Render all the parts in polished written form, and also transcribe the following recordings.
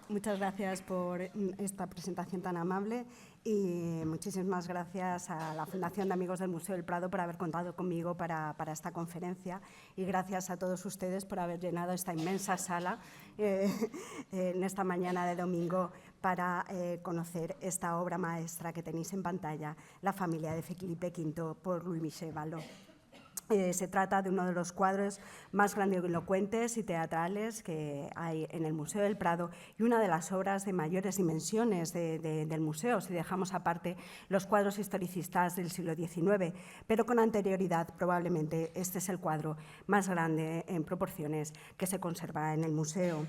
Muchas gracias por esta presentación tan amable y muchísimas gracias a la Fundación de Amigos del Museo del Prado por haber contado conmigo para esta conferencia, y gracias a todos ustedes por haber llenado esta inmensa sala en esta mañana de domingo para conocer esta obra maestra que tenéis en pantalla, La familia de Felipe V, por Louis-Michel Vallot. Se trata de uno de los cuadros más grandilocuentes y teatrales que hay en el Museo del Prado y una de las obras de mayores dimensiones del museo, si dejamos aparte los cuadros historicistas del siglo XIX, pero con anterioridad probablemente este es el cuadro más grande en proporciones que se conserva en el museo.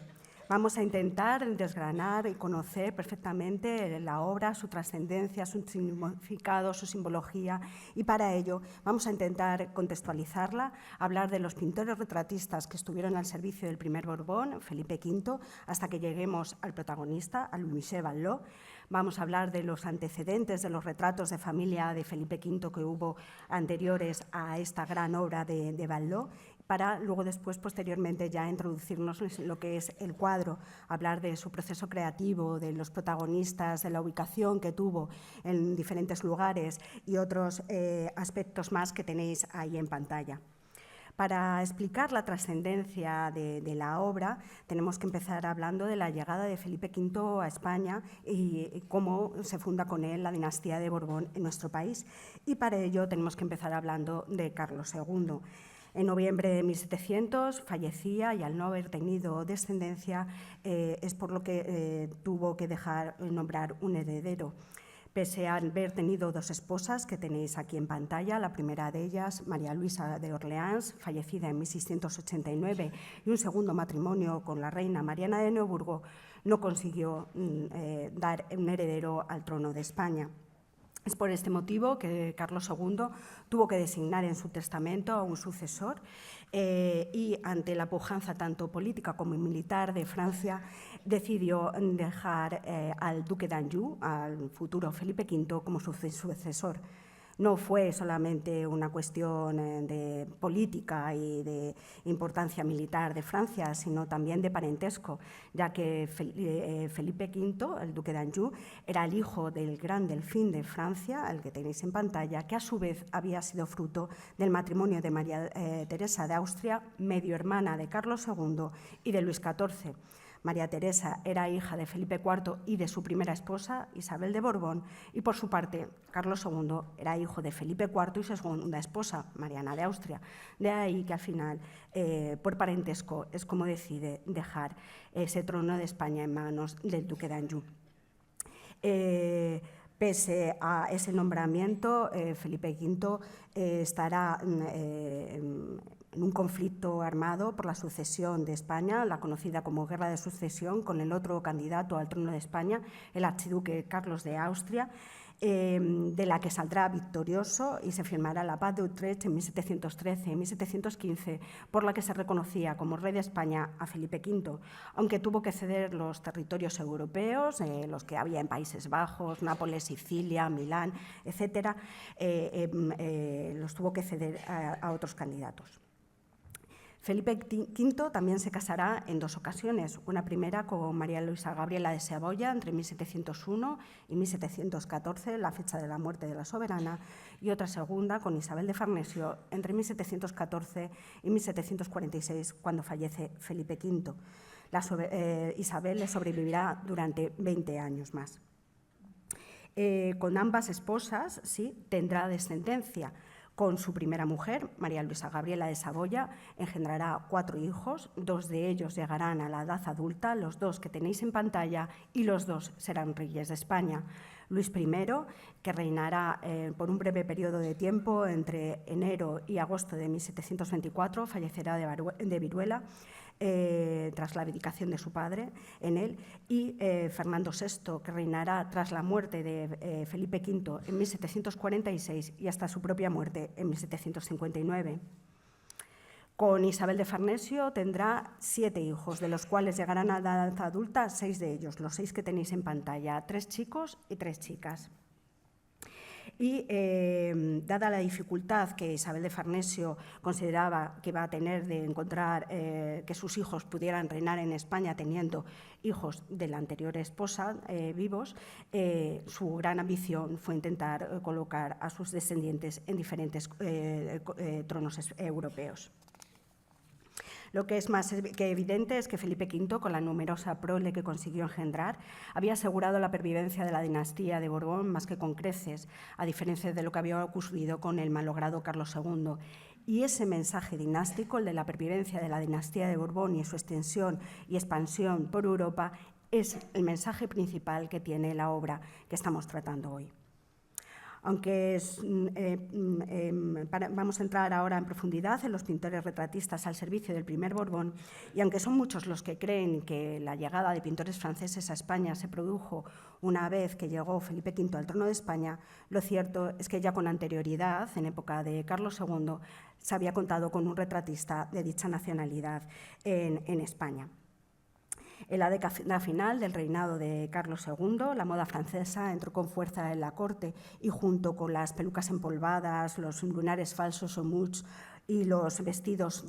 Vamos a intentar desgranar y conocer perfectamente la obra, su trascendencia, su significado, su simbología, y para ello vamos a intentar contextualizarla, hablar de los pintores retratistas que estuvieron al servicio del primer Borbón, Felipe V, hasta que lleguemos al protagonista, a Louis-Michel Vallot. Vamos a hablar de los antecedentes de los retratos de familia de Felipe V que hubo anteriores a esta gran obra de Vallot, para luego después, posteriormente, ya introducirnos en lo que es el cuadro, hablar de su proceso creativo, de los protagonistas, de la ubicación que tuvo en diferentes lugares y otros aspectos más que tenéis ahí en pantalla. Para explicar la trascendencia de la obra, tenemos que empezar hablando de la llegada de Felipe V a España y cómo se funda con él la dinastía de Borbón en nuestro país. Y para ello tenemos que empezar hablando de Carlos II. En noviembre de 1700 fallecía y al no haber tenido descendencia es por lo que tuvo que nombrar un heredero. Pese a haber tenido dos esposas que tenéis aquí en pantalla, la primera de ellas, María Luisa de Orleans, fallecida en 1689, y un segundo matrimonio con la reina Mariana de Neuburgo, no consiguió dar un heredero al trono de España. Es por este motivo que Carlos II tuvo que designar en su testamento a un sucesor y, ante la pujanza tanto política como militar de Francia, decidió dejar al duque d'Anjou, al futuro Felipe V, como su sucesor. No fue solamente una cuestión de política y de importancia militar de Francia, sino también de parentesco, ya que Felipe V, el duque d'Anjou, era el hijo del gran delfín de Francia, el que tenéis en pantalla, que a su vez había sido fruto del matrimonio de María Teresa de Austria, medio hermana de Carlos II y de Luis XIV. María Teresa era hija de Felipe IV y de su primera esposa, Isabel de Borbón, y por su parte, Carlos II era hijo de Felipe IV y su segunda esposa, Mariana de Austria. De ahí que al final, por parentesco, es como decide dejar ese trono de España en manos del duque d'Anjou. Pese a ese nombramiento, Felipe V estará en un conflicto armado por la sucesión de España, la conocida como Guerra de Sucesión, con el otro candidato al trono de España, el archiduque Carlos de Austria, de la que saldrá victorioso y se firmará la Paz de Utrecht en 1713 y 1715, por la que se reconocía como rey de España a Felipe V, aunque tuvo que ceder los territorios europeos, los que había en Países Bajos, Nápoles, Sicilia, Milán, etcétera, los tuvo que ceder a otros candidatos. Felipe V también se casará en dos ocasiones, una primera con María Luisa Gabriela de Saboya entre 1701 y 1714, la fecha de la muerte de la soberana, y otra segunda con Isabel de Farnesio entre 1714 y 1746, cuando fallece Felipe V. Isabel le sobrevivirá durante 20 años más. Con ambas esposas, sí, tendrá descendencia. Con su primera mujer, María Luisa Gabriela de Saboya, engendrará 4 hijos, 2 de ellos llegarán a la edad adulta, los 2 que tenéis en pantalla, y los 2 serán reyes de España. Luis I, que reinará por un breve periodo de tiempo entre enero y agosto de 1724, fallecerá de viruela tras la abdicación de su padre en él, y Fernando VI, que reinará tras la muerte de Felipe V en 1746 y hasta su propia muerte en 1759. Con Isabel de Farnesio tendrá 7 hijos, de los cuales llegarán a la edad adulta 6 de ellos, los 6 que tenéis en pantalla, 3 chicos y 3 chicas. Y dada la dificultad que Isabel de Farnesio consideraba que iba a tener de encontrar que sus hijos pudieran reinar en España teniendo hijos de la anterior esposa vivos, su gran ambición fue intentar colocar a sus descendientes en diferentes tronos europeos. Lo que es más que evidente es que Felipe V, con la numerosa prole que consiguió engendrar, había asegurado la pervivencia de la dinastía de Borbón más que con creces, a diferencia de lo que había ocurrido con el malogrado Carlos II. Y ese mensaje dinástico, el de la pervivencia de la dinastía de Borbón y su extensión y expansión por Europa, es el mensaje principal que tiene la obra que estamos tratando hoy. Aunque vamos a entrar ahora en profundidad en los pintores retratistas al servicio del primer Borbón, y aunque son muchos los que creen que la llegada de pintores franceses a España se produjo una vez que llegó Felipe V al trono de España, lo cierto es que ya con anterioridad, en época de Carlos II, se había contado con un retratista de dicha nacionalidad en España. En la década final del reinado de Carlos II, la moda francesa entró con fuerza en la corte y junto con las pelucas empolvadas, los lunares falsos o mouches y los vestidos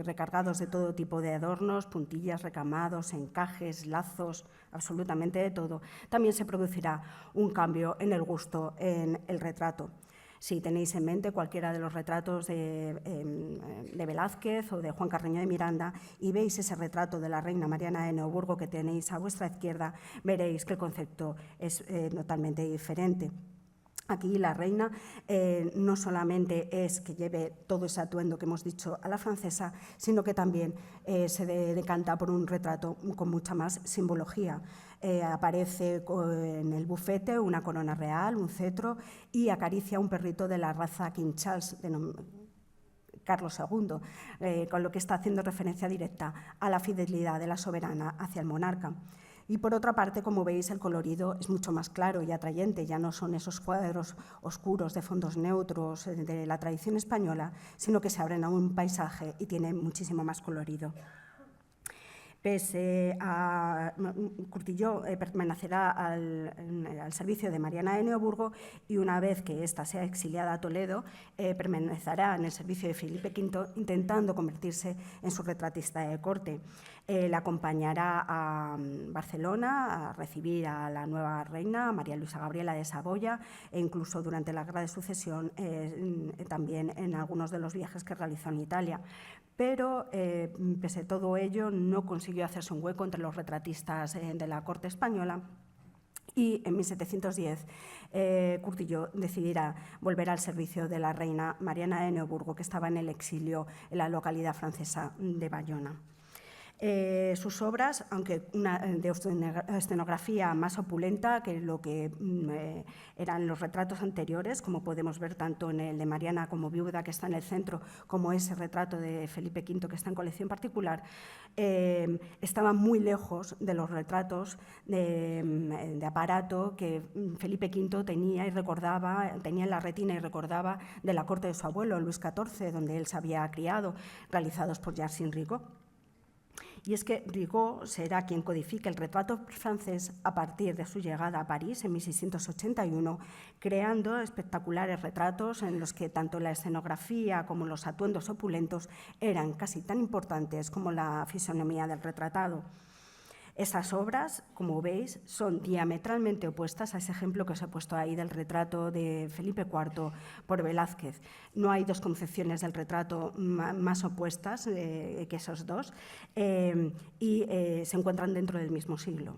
recargados de todo tipo de adornos, puntillas, recamados, encajes, lazos, absolutamente de todo, también se producirá un cambio en el gusto en el retrato. Si tenéis en mente cualquiera de los retratos de Velázquez o de Juan Carreño de Miranda y veis ese retrato de la reina Mariana de Neoburgo que tenéis a vuestra izquierda, veréis que el concepto es totalmente diferente. Aquí la reina no solamente es que lleve todo ese atuendo que hemos dicho a la francesa, sino que también se decanta por un retrato con mucha más simbología. Aparece en el bufete una corona real, un cetro, y acaricia a un perrito de la raza King Charles, Carlos II, con lo que está haciendo referencia directa a la fidelidad de la soberana hacia el monarca. Y por otra parte, como veis, el colorido es mucho más claro y atrayente, ya no son esos cuadros oscuros de fondos neutros de la tradición española, sino que se abren a un paisaje y tiene muchísimo más colorido. Pese a Curtilló permanecerá al servicio de Mariana de Neoburgo y una vez que ésta sea exiliada a Toledo, permanecerá en el servicio de Felipe V intentando convertirse en su retratista de corte. La acompañará a Barcelona a recibir a la nueva reina, María Luisa Gabriela de Saboya, e incluso durante la Guerra de Sucesión también en algunos de los viajes que realizó en Italia. Pero, pese a todo ello, no consiguió hacerse un hueco entre los retratistas de la corte española y en 1710 Curtilló decidirá volver al servicio de la reina Mariana de Neoburgo, que estaba en el exilio en la localidad francesa de Bayona. Sus obras, aunque una de escenografía más opulenta que lo que eran los retratos anteriores, como podemos ver tanto en el de Mariana como viuda, que está en el centro, como ese retrato de Felipe V, que está en colección particular, estaban muy lejos de los retratos de aparato que Felipe V tenía y recordaba, tenía en la retina y recordaba de la corte de su abuelo, Luis XIV, donde él se había criado, realizados por Jarsin Rigaud. Y es que Rigaud será quien codifique el retrato francés a partir de su llegada a París en 1681, creando espectaculares retratos en los que tanto la escenografía como los atuendos opulentos eran casi tan importantes como la fisonomía del retratado. Esas obras, como veis, son diametralmente opuestas a ese ejemplo que os he puesto ahí del retrato de Felipe IV por Velázquez. No hay dos concepciones del retrato más opuestas que esos dos y se encuentran dentro del mismo siglo.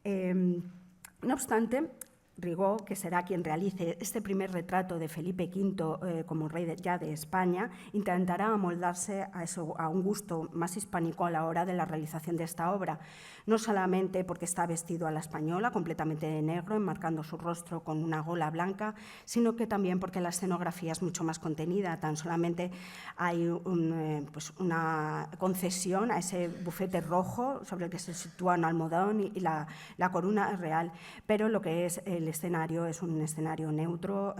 No obstante, Rigaud, que será quien realice este primer retrato de Felipe V como rey ya de España, intentará amoldarse a un gusto más hispánico a la hora de la realización de esta obra, no solamente porque está vestido a la española, completamente de negro, enmarcando su rostro con una gola blanca, sino que también porque la escenografía es mucho más contenida, tan solamente hay una concesión a ese bufete rojo sobre el que se sitúa un almohadón y la corona real, pero lo que es el escenario es un escenario neutro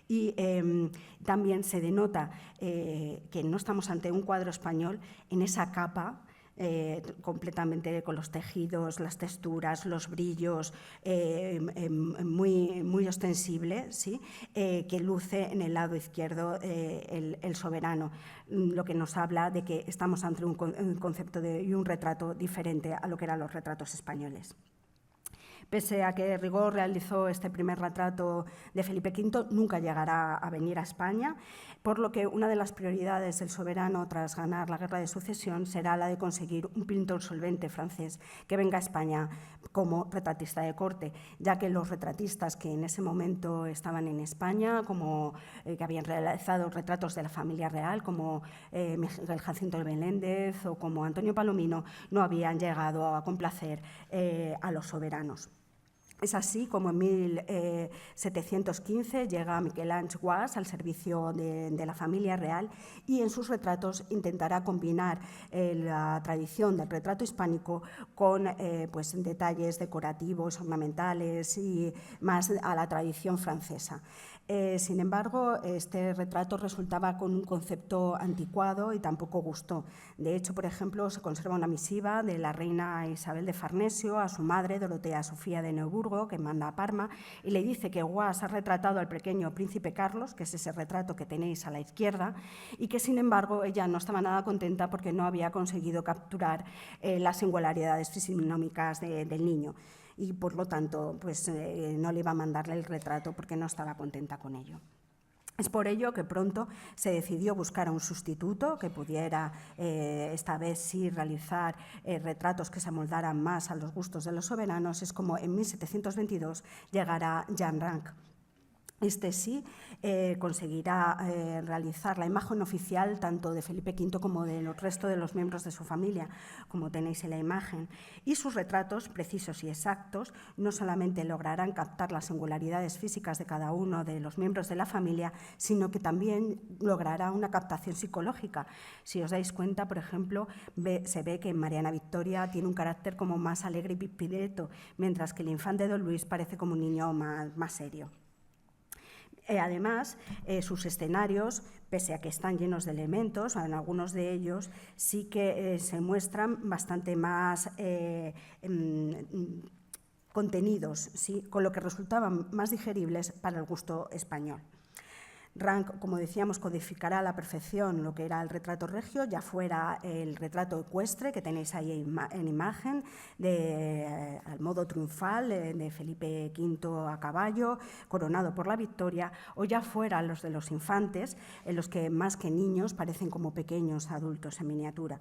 y también se denota que no estamos ante un cuadro español en esa capa completamente con los tejidos, las texturas, los brillos, muy ostensible, ¿sí? Que luce en el lado izquierdo el soberano, lo que nos habla de que estamos ante un concepto y un retrato diferente a lo que eran los retratos españoles. Pese a que Rigol realizó este primer retrato de Felipe V, nunca llegará a venir a España, por lo que una de las prioridades del soberano tras ganar la Guerra de Sucesión será la de conseguir un pintor solvente francés que venga a España como retratista de corte, ya que los retratistas que en ese momento estaban en España, como que habían realizado retratos de la familia real, como Miguel Jacinto de Meléndez o como Antonio Palomino, no habían llegado a complacer a los soberanos. Es así como en 1715 llega Miquel Àngel Guas al servicio de la familia real y en sus retratos intentará combinar la tradición del retrato hispánico con pues, detalles decorativos, ornamentales y más a la tradición francesa. Sin embargo, este retrato resultaba con un concepto anticuado y tampoco gustó. De hecho, por ejemplo, se conserva una misiva de la reina Isabel de Farnesio a su madre, Dorotea Sofía de Neuburgo, que manda a Parma, y le dice que Guas ha retratado al pequeño príncipe Carlos, que es ese retrato que tenéis a la izquierda, y que, sin embargo, ella no estaba nada contenta porque no había conseguido capturar las singularidades fisionómicas del niño. Y, por lo tanto, pues, no le iba a mandarle el retrato porque no estaba contenta con ello. Es por ello que pronto se decidió buscar a un sustituto que pudiera, esta vez sí, realizar retratos que se amoldaran más a los gustos de los soberanos. Es como en 1722 llegará Jan Ranc. Este sí conseguirá realizar la imagen oficial tanto de Felipe V como del resto de los miembros de su familia, como tenéis en la imagen. Y sus retratos, precisos y exactos, no solamente lograrán captar las singularidades físicas de cada uno de los miembros de la familia, sino que también logrará una captación psicológica. Si os dais cuenta, por ejemplo, se ve que Mariana Victoria tiene un carácter como más alegre y pispireto, mientras que el infante Don Luis parece como un niño más serio. Además, sus escenarios, pese a que están llenos de elementos, en algunos de ellos sí que se muestran bastante más contenidos, ¿sí? Con lo que resultaban más digeribles para el gusto español. Ranc, como decíamos, codificará a la perfección lo que era el retrato regio, ya fuera el retrato ecuestre que tenéis ahí en imagen, al modo triunfal de Felipe V a caballo, coronado por la victoria, o ya fuera los de los infantes, en los que más que niños parecen como pequeños adultos en miniatura.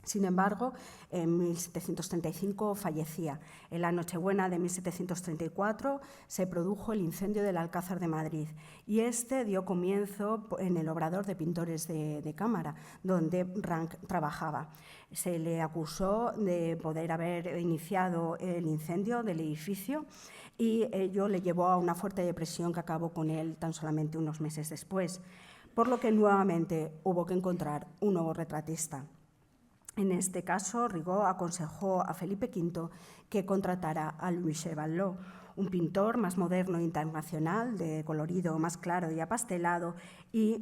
Sin embargo, en 1735 fallecía. En la Nochebuena de 1734 se produjo el incendio del Alcázar de Madrid y este dio comienzo en el Obrador de Pintores de Cámara, donde Ranc trabajaba. Se le acusó de poder haber iniciado el incendio del edificio y ello le llevó a una fuerte depresión que acabó con él tan solamente unos meses después, por lo que nuevamente hubo que encontrar un nuevo retratista. En este caso, Rigol aconsejó a Felipe V que contratara a Louis Chevalot, un pintor más moderno e internacional, de colorido más claro y apastelado y,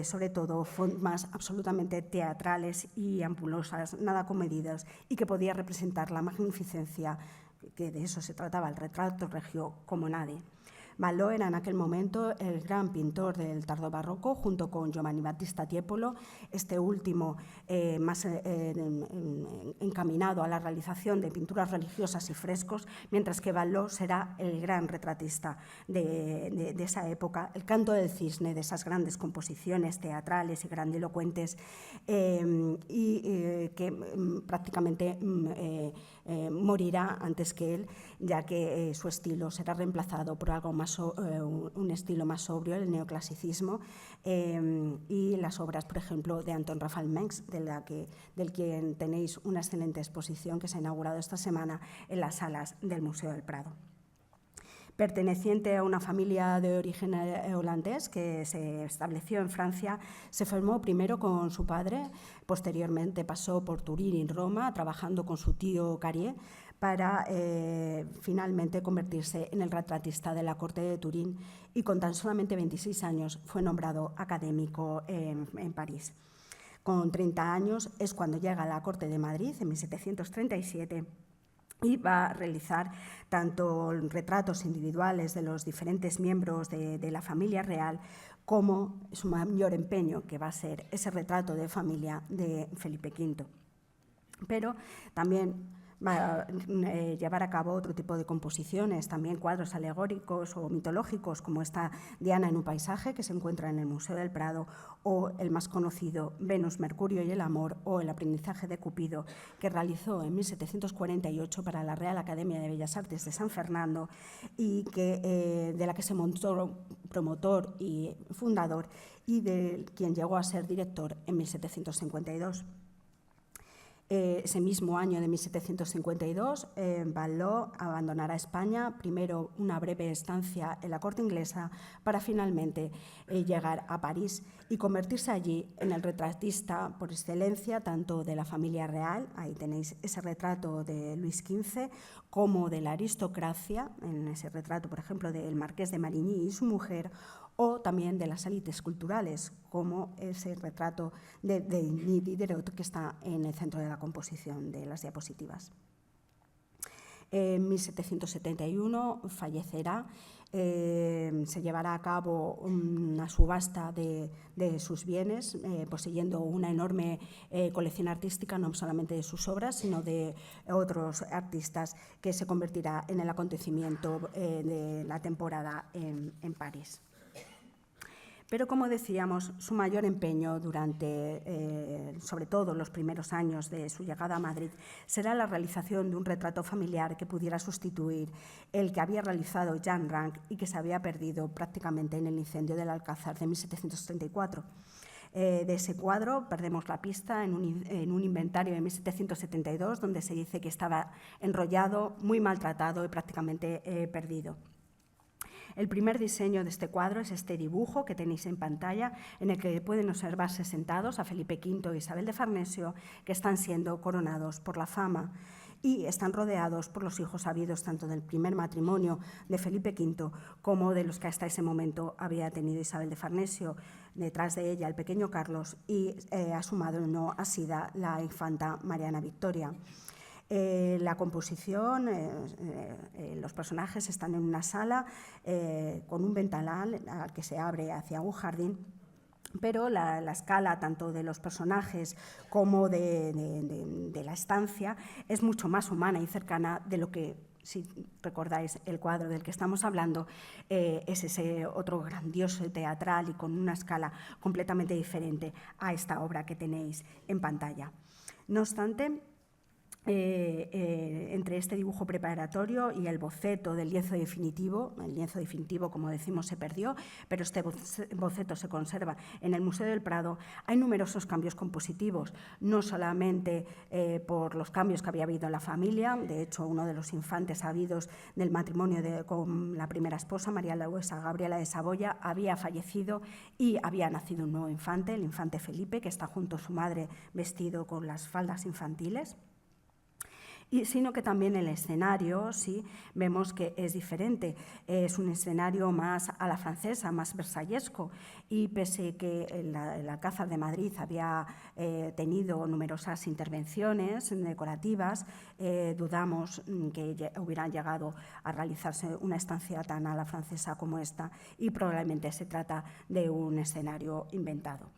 sobre todo, formas absolutamente teatrales y ampulosas, nada comedidas, y que podía representar la magnificencia, que de eso se trataba el retrato regio, como nadie. Valló era en aquel momento el gran pintor del tardobarroco, junto con Giovanni Battista Tiepolo, este último más encaminado a la realización de pinturas religiosas y frescos, mientras que Valló será el gran retratista de esa época, el canto del cisne, de esas grandes composiciones teatrales y grandilocuentes que prácticamente morirá antes que él, ya que su estilo será reemplazado por algo más un estilo más sobrio, el neoclasicismo, y las obras, por ejemplo, de Anton Raphael Mengs, del quien tenéis una excelente exposición que se ha inaugurado esta semana en las salas del Museo del Prado. Perteneciente a una familia de origen holandés que se estableció en Francia, se formó primero con su padre, posteriormente pasó por Turín y Roma, trabajando con su tío Carrier, para finalmente convertirse en el retratista de la corte de Turín y con tan solamente 26 años fue nombrado académico en París. Con 30 años es cuando llega a la corte de Madrid, en 1737, y va a realizar tanto retratos individuales de los diferentes miembros de la familia real como su mayor empeño, que va a ser ese retrato de familia de Felipe V. Pero también va a llevar a cabo otro tipo de composiciones, también cuadros alegóricos o mitológicos, como esta Diana en un paisaje, que se encuentra en el Museo del Prado, o el más conocido Venus, Mercurio y el amor, o el aprendizaje de Cupido, que realizó en 1748 para la Real Academia de Bellas Artes de San Fernando y de la que se montó promotor y fundador, y de quien llegó a ser director en 1752. Ese mismo año de 1752, Valló abandonará España, primero una breve estancia en la corte inglesa, para finalmente llegar a París y convertirse allí en el retratista por excelencia, tanto de la familia real, ahí tenéis ese retrato de Luis XV, como de la aristocracia, en ese retrato, por ejemplo, del marqués de Marigny y su mujer, o también de las élites culturales, como ese retrato de Diderot que está en el centro de la composición de las diapositivas. En 1771 fallecerá, se llevará a cabo una subasta de sus bienes, poseyendo una enorme colección artística, no solamente de sus obras, sino de otros artistas, que se convertirá en el acontecimiento de la temporada en París. Pero, como decíamos, su mayor empeño durante, sobre todo, los primeros años de su llegada a Madrid, será la realización de un retrato familiar que pudiera sustituir el que había realizado Jan Rank y que se había perdido prácticamente en el incendio del Alcázar de 1734. De ese cuadro perdemos la pista en un inventario de 1772, donde se dice que estaba enrollado, muy maltratado y prácticamente perdido. El primer diseño de este cuadro es este dibujo que tenéis en pantalla, en el que pueden observarse sentados a Felipe V e Isabel de Farnesio, que están siendo coronados por la fama y están rodeados por los hijos habidos tanto del primer matrimonio de Felipe V como de los que hasta ese momento había tenido Isabel de Farnesio. Detrás de ella el pequeño Carlos y a su madre asida la infanta Mariana Victoria. La composición, los personajes están en una sala con un ventanal al que se abre hacia un jardín, pero la escala tanto de los personajes como de la estancia es mucho más humana y cercana de lo que, si recordáis el cuadro del que estamos hablando, es ese otro grandioso teatral y con una escala completamente diferente a esta obra que tenéis en pantalla. No obstante, entre este dibujo preparatorio y el boceto del lienzo definitivo, el lienzo definitivo, como decimos, se perdió, pero este boceto se conserva en el Museo del Prado, hay numerosos cambios compositivos, no solamente por los cambios que había habido en la familia. De hecho, uno de los infantes habidos del matrimonio con la primera esposa, María Luisa Gabriela de Saboya, había fallecido y había nacido un nuevo infante, el infante Felipe, que está junto a su madre vestido con las faldas infantiles. Sino que también el escenario, sí, vemos que es diferente. Es un escenario más a la francesa, más versallesco, y pese que el Alcázar de Madrid había tenido numerosas intervenciones decorativas, dudamos que hubieran llegado a realizarse una estancia tan a la francesa como esta, y probablemente se trata de un escenario inventado.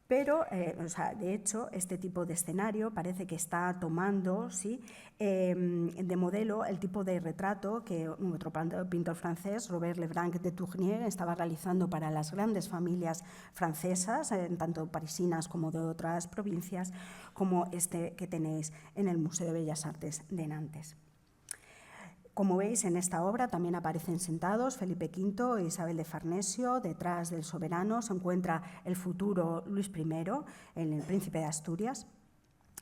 Pero, de hecho, este tipo de escenario parece que está tomando, ¿sí?, de modelo el tipo de retrato que otro pintor francés, Robert Leblanc de Tournier, estaba realizando para las grandes familias francesas, tanto parisinas como de otras provincias, como este que tenéis en el Museo de Bellas Artes de Nantes. Como veis, en esta obra también aparecen sentados Felipe V e Isabel de Farnesio. Detrás del soberano se encuentra el futuro Luis I, el príncipe de Asturias.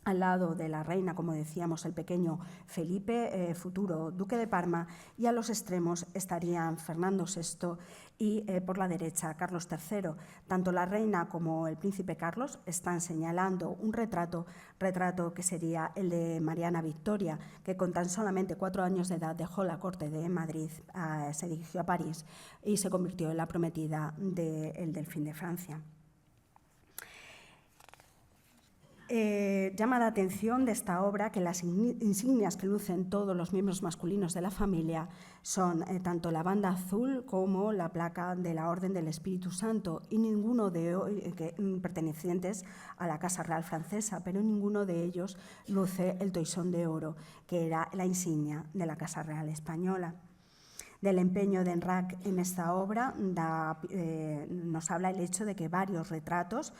Al lado de la reina, como decíamos, el pequeño Felipe, futuro duque de Parma, y a los extremos estarían Fernando VI y, por la derecha, Carlos III. Tanto la reina como el príncipe Carlos están señalando un retrato que sería el de Mariana Victoria, que con tan solamente 4 años de edad dejó la corte de Madrid, se dirigió a París y se convirtió en la prometida del Delfín de Francia. Llama la atención de esta obra que las insignias que lucen todos los miembros masculinos de la familia son tanto la banda azul como la placa de la Orden del Espíritu Santo, y ninguno pertenecientes a la Casa Real Francesa, pero ninguno de ellos luce el toisón de oro, que era la insignia de la Casa Real Española. Del empeño de Enrac en esta obra nos habla el hecho de que varios retratos,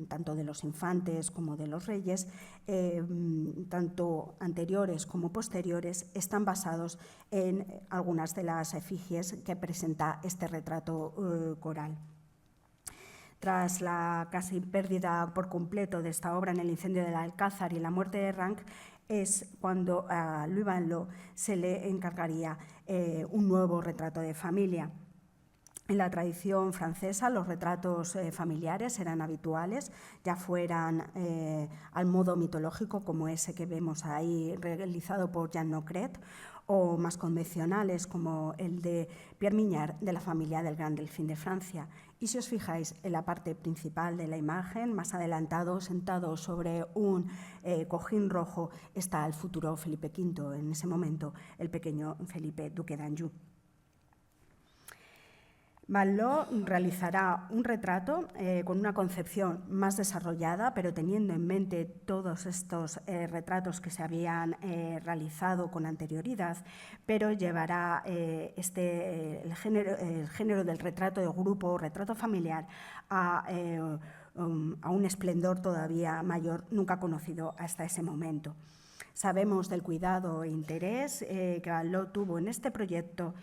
tanto de los infantes como de los reyes, tanto anteriores como posteriores, están basados en algunas de las efigies que presenta este retrato coral. Tras la casi pérdida por completo de esta obra en el incendio del Alcázar y la muerte de Ranc, es cuando a Louis Van Loo se le encargaría un nuevo retrato de familia. En la tradición francesa, los retratos familiares eran habituales, ya fueran al modo mitológico, como ese que vemos ahí realizado por Jean Nocret, o más convencionales, como el de Pierre Mignard, de la familia del Gran Delfín de Francia. Y si os fijáis en la parte principal de la imagen, más adelantado, sentado sobre un cojín rojo, está el futuro Felipe V, en ese momento el pequeño Felipe, duque d'Anjou. Van Loo realizará un retrato con una concepción más desarrollada, pero teniendo en mente todos estos retratos que se habían realizado con anterioridad, pero llevará el género del retrato de grupo o retrato familiar a un esplendor todavía mayor, nunca conocido hasta ese momento. Sabemos del cuidado e interés que Van Loo tuvo en este proyecto,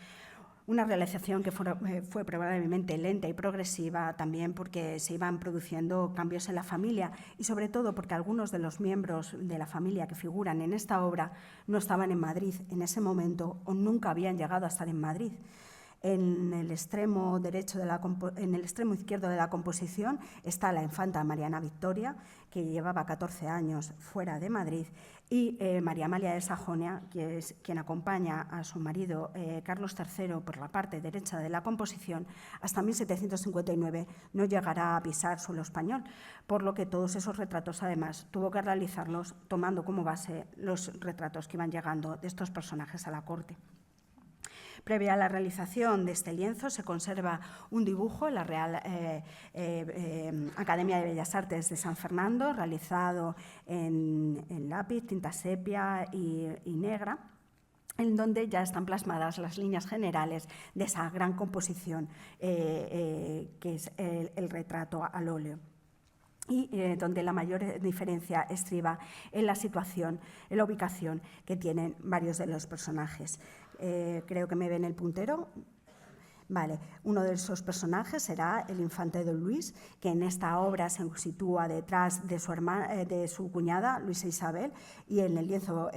una realización que fue probablemente lenta y progresiva, también porque se iban produciendo cambios en la familia y sobre todo porque algunos de los miembros de la familia que figuran en esta obra no estaban en Madrid en ese momento o nunca habían llegado a estar en Madrid. En el extremo izquierdo de la composición está la infanta Mariana Victoria, que llevaba 14 años fuera de Madrid, y María Amalia de Sajonia, que es quien acompaña a su marido Carlos III por la parte derecha de la composición. Hasta 1759 no llegará a pisar suelo español, por lo que todos esos retratos, además, tuvo que realizarlos tomando como base los retratos que iban llegando de estos personajes a la corte. Previa a la realización de este lienzo se conserva un dibujo en la Real Academia de Bellas Artes de San Fernando, realizado en lápiz, tinta sepia y negra, en donde ya están plasmadas las líneas generales de esa gran composición que es el retrato al óleo. Y donde la mayor diferencia estriba en la situación, en la ubicación que tienen varios de los personajes. Creo que me ven el puntero. Vale, uno de esos personajes será el infante Don Luis, que en esta obra se sitúa detrás de su cuñada, Luisa Isabel, y en el lienzo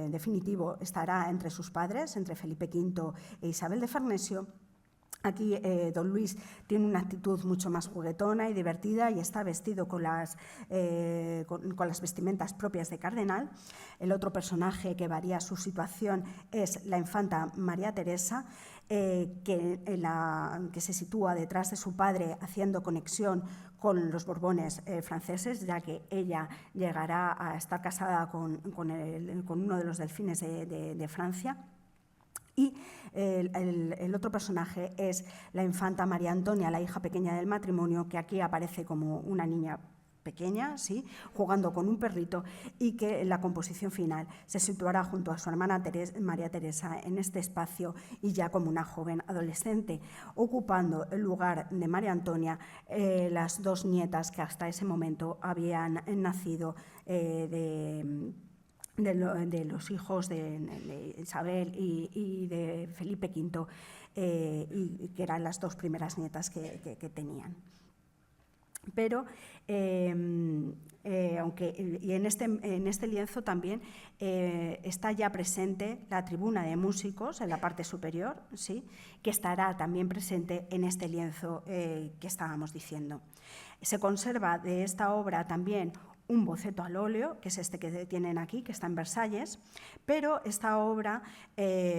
definitivo estará entre sus padres, entre Felipe V e Isabel de Farnesio. Aquí Don Luis tiene una actitud mucho más juguetona y divertida y está vestido con las vestimentas propias de cardenal. El otro personaje que varía su situación es la infanta María Teresa, que se sitúa detrás de su padre haciendo conexión con los Borbones franceses, ya que ella llegará a estar casada con uno de los delfines de Francia. Y el otro personaje es la infanta María Antonia, la hija pequeña del matrimonio, que aquí aparece como una niña pequeña, ¿sí?, jugando con un perrito, y que en la composición final se situará junto a su hermana María Teresa en este espacio y ya como una joven adolescente, ocupando el lugar de María Antonia las dos nietas que hasta ese momento habían nacido de los hijos de Isabel y de Felipe V, y que eran las dos primeras nietas que tenían. Pero, aunque y en este lienzo también está ya presente la tribuna de músicos en la parte superior, ¿sí?, que estará también presente en este lienzo que estábamos diciendo. Se conserva de esta obra también un boceto al óleo, que es este que tienen aquí, que está en Versalles, pero esta obra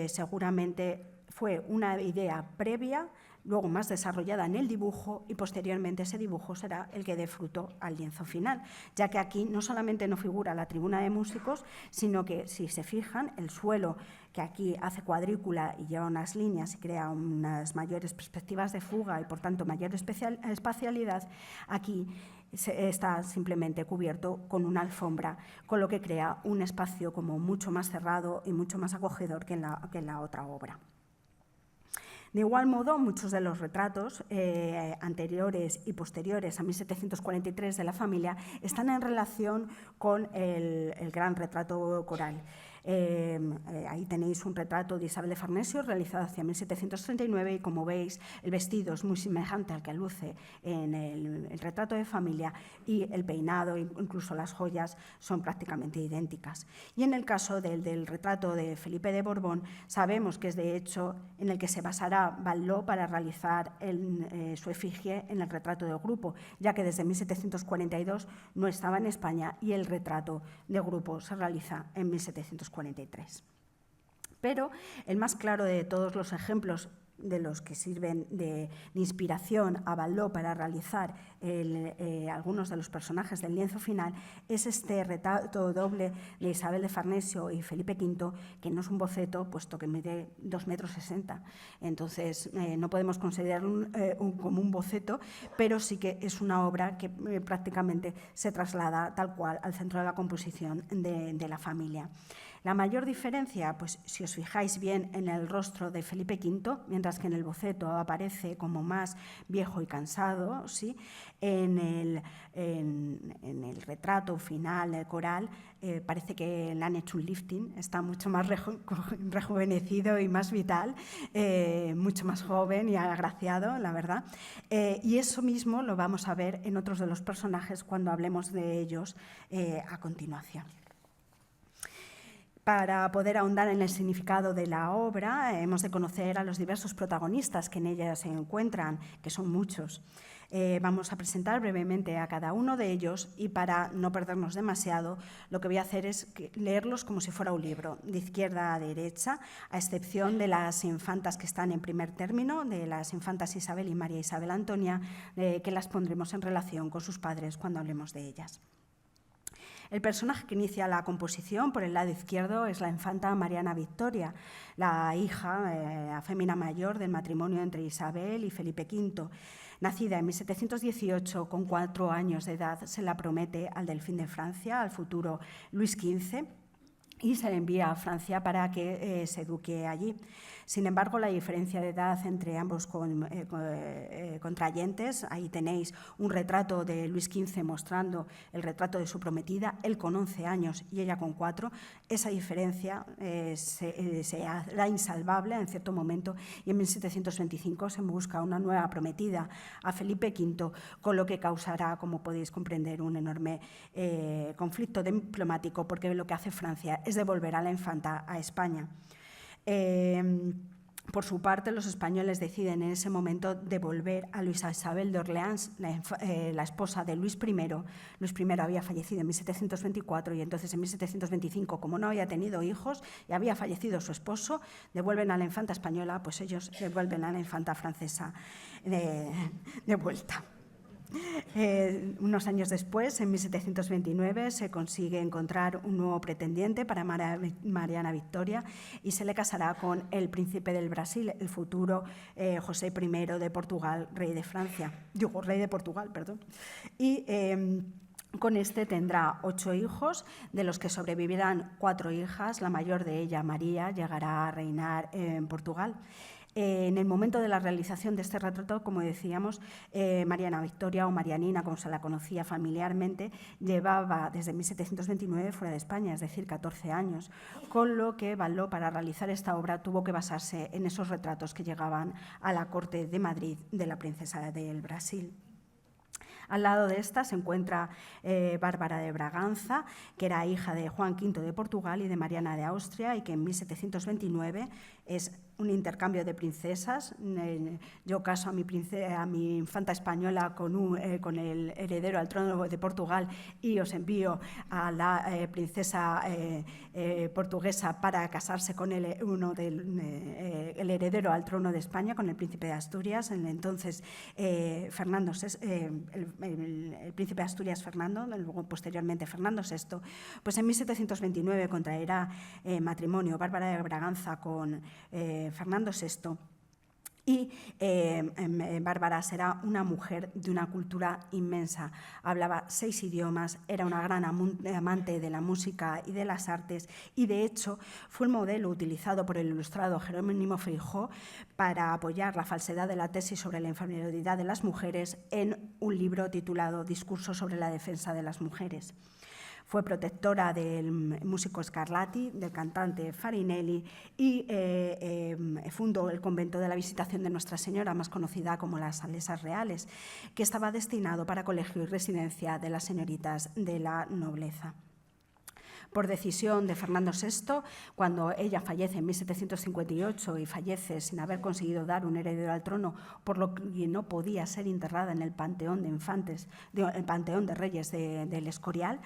seguramente fue una idea previa luego más desarrollada en el dibujo, y posteriormente ese dibujo será el que dé fruto al lienzo final, ya que aquí no solamente no figura la tribuna de músicos, sino que, si se fijan, el suelo, que aquí hace cuadrícula y lleva unas líneas y crea unas mayores perspectivas de fuga y, por tanto, mayor espacialidad, aquí está simplemente cubierto con una alfombra, con lo que crea un espacio como mucho más cerrado y mucho más acogedor que en la otra obra. De igual modo, muchos de los retratos anteriores y posteriores a 1743 de la familia están en relación con el gran retrato coral. Ahí tenéis un retrato de Isabel de Farnesio realizado hacia 1739 y, como veis, el vestido es muy semejante al que luce en el retrato de familia, y el peinado, incluso las joyas, son prácticamente idénticas. Y en el caso del retrato de Felipe de Borbón, sabemos que es de hecho en el que se basará Valló para realizar su efigie en el retrato de grupo, ya que desde 1742 no estaba en España y el retrato de grupo se realiza en 1743. Pero el más claro de todos los ejemplos de los que sirven de inspiración a Valló para realizar algunos de los personajes del lienzo final es este retrato doble de Isabel de Farnesio y Felipe V, que no es un boceto, puesto que mide 2,60 metros. Entonces, no podemos considerarlo como un boceto, pero sí que es una obra que prácticamente se traslada tal cual al centro de la composición de la familia. La mayor diferencia, pues si os fijáis bien en el rostro de Felipe V, mientras que en el boceto aparece como más viejo y cansado, ¿sí? En el retrato final coral parece que le han hecho un lifting, está mucho más rejuvenecido y más vital, mucho más joven y agraciado, la verdad. Y eso mismo lo vamos a ver en otros de los personajes cuando hablemos de ellos a continuación. Para poder ahondar en el significado de la obra, hemos de conocer a los diversos protagonistas que en ella se encuentran, que son muchos. Vamos a presentar brevemente a cada uno de ellos, y para no perdernos demasiado, lo que voy a hacer es leerlos como si fuera un libro, de izquierda a derecha, a excepción de las infantas que están en primer término, de las infantas Isabel y María Isabel Antonia, que las pondremos en relación con sus padres cuando hablemos de ellas. El personaje que inicia la composición por el lado izquierdo es la infanta Mariana Victoria, la hija, la fémina mayor del matrimonio entre Isabel y Felipe V. Nacida en 1718, con 4 años de edad, se la promete al delfín de Francia, al futuro Luis XV, y se le envía a Francia para que se eduque allí. Sin embargo, la diferencia de edad entre ambos contrayentes, ahí tenéis un retrato de Luis XV mostrando el retrato de su prometida, él con 11 años y ella con 4, esa diferencia se hará insalvable en cierto momento, y en 1725 se busca una nueva prometida a Felipe V, con lo que causará, como podéis comprender, un enorme conflicto diplomático, porque lo que hace Francia es devolver a la infanta a España. Por su parte, los españoles deciden en ese momento devolver a Luisa Isabel de Orleans, la esposa de Luis I. Luis I había fallecido en 1724 y entonces en 1725, como no había tenido hijos y había fallecido su esposo, devuelven a la infanta española, pues ellos devuelven a la infanta francesa de vuelta. Unos años después, en 1729, se consigue encontrar un nuevo pretendiente para Mariana Victoria y se le casará con el príncipe del Brasil, el futuro José I de Portugal, rey de Portugal, perdón. Y con este tendrá 8 hijos, de los que sobrevivirán 4 hijas. La mayor de ella, María, llegará a reinar en Portugal. En el momento de la realización de este retrato, como decíamos, Mariana Victoria, o Marianina, como se la conocía familiarmente, llevaba desde 1729 fuera de España, es decir, 14 años, con lo que Valló, para realizar esta obra, tuvo que basarse en esos retratos que llegaban a la corte de Madrid de la princesa del Brasil. Al lado de esta se encuentra Bárbara de Braganza, que era hija de Juan V de Portugal y de Mariana de Austria, y que en 1729 es un intercambio de princesas. Yo caso a mi infanta española con el heredero al trono de Portugal y os envío a la princesa portuguesa para casarse con el heredero al trono de España, con el príncipe de Asturias, entonces Fernando el príncipe de Asturias Fernando, luego posteriormente Fernando VI, pues en 1729 contraerá matrimonio Bárbara de Braganza con Fernando VI, y Bárbara será una mujer de una cultura inmensa. Hablaba 6 idiomas, era una gran amante de la música y de las artes, y de hecho fue el modelo utilizado por el ilustrado Jerónimo Feijoo para apoyar la falsedad de la tesis sobre la inferioridad de las mujeres en un libro titulado Discurso sobre la defensa de las mujeres. Fue protectora del músico Scarlatti, del cantante Farinelli, y fundó el convento de la Visitación de Nuestra Señora, más conocida como las Salesas Reales, que estaba destinado para colegio y residencia de las señoritas de la nobleza. Por decisión de Fernando VI, cuando ella fallece en 1758 y fallece sin haber conseguido dar un heredero al trono, por lo que no podía ser enterrada en el Panteón de Infantes, el Panteón de Reyes del Escorial,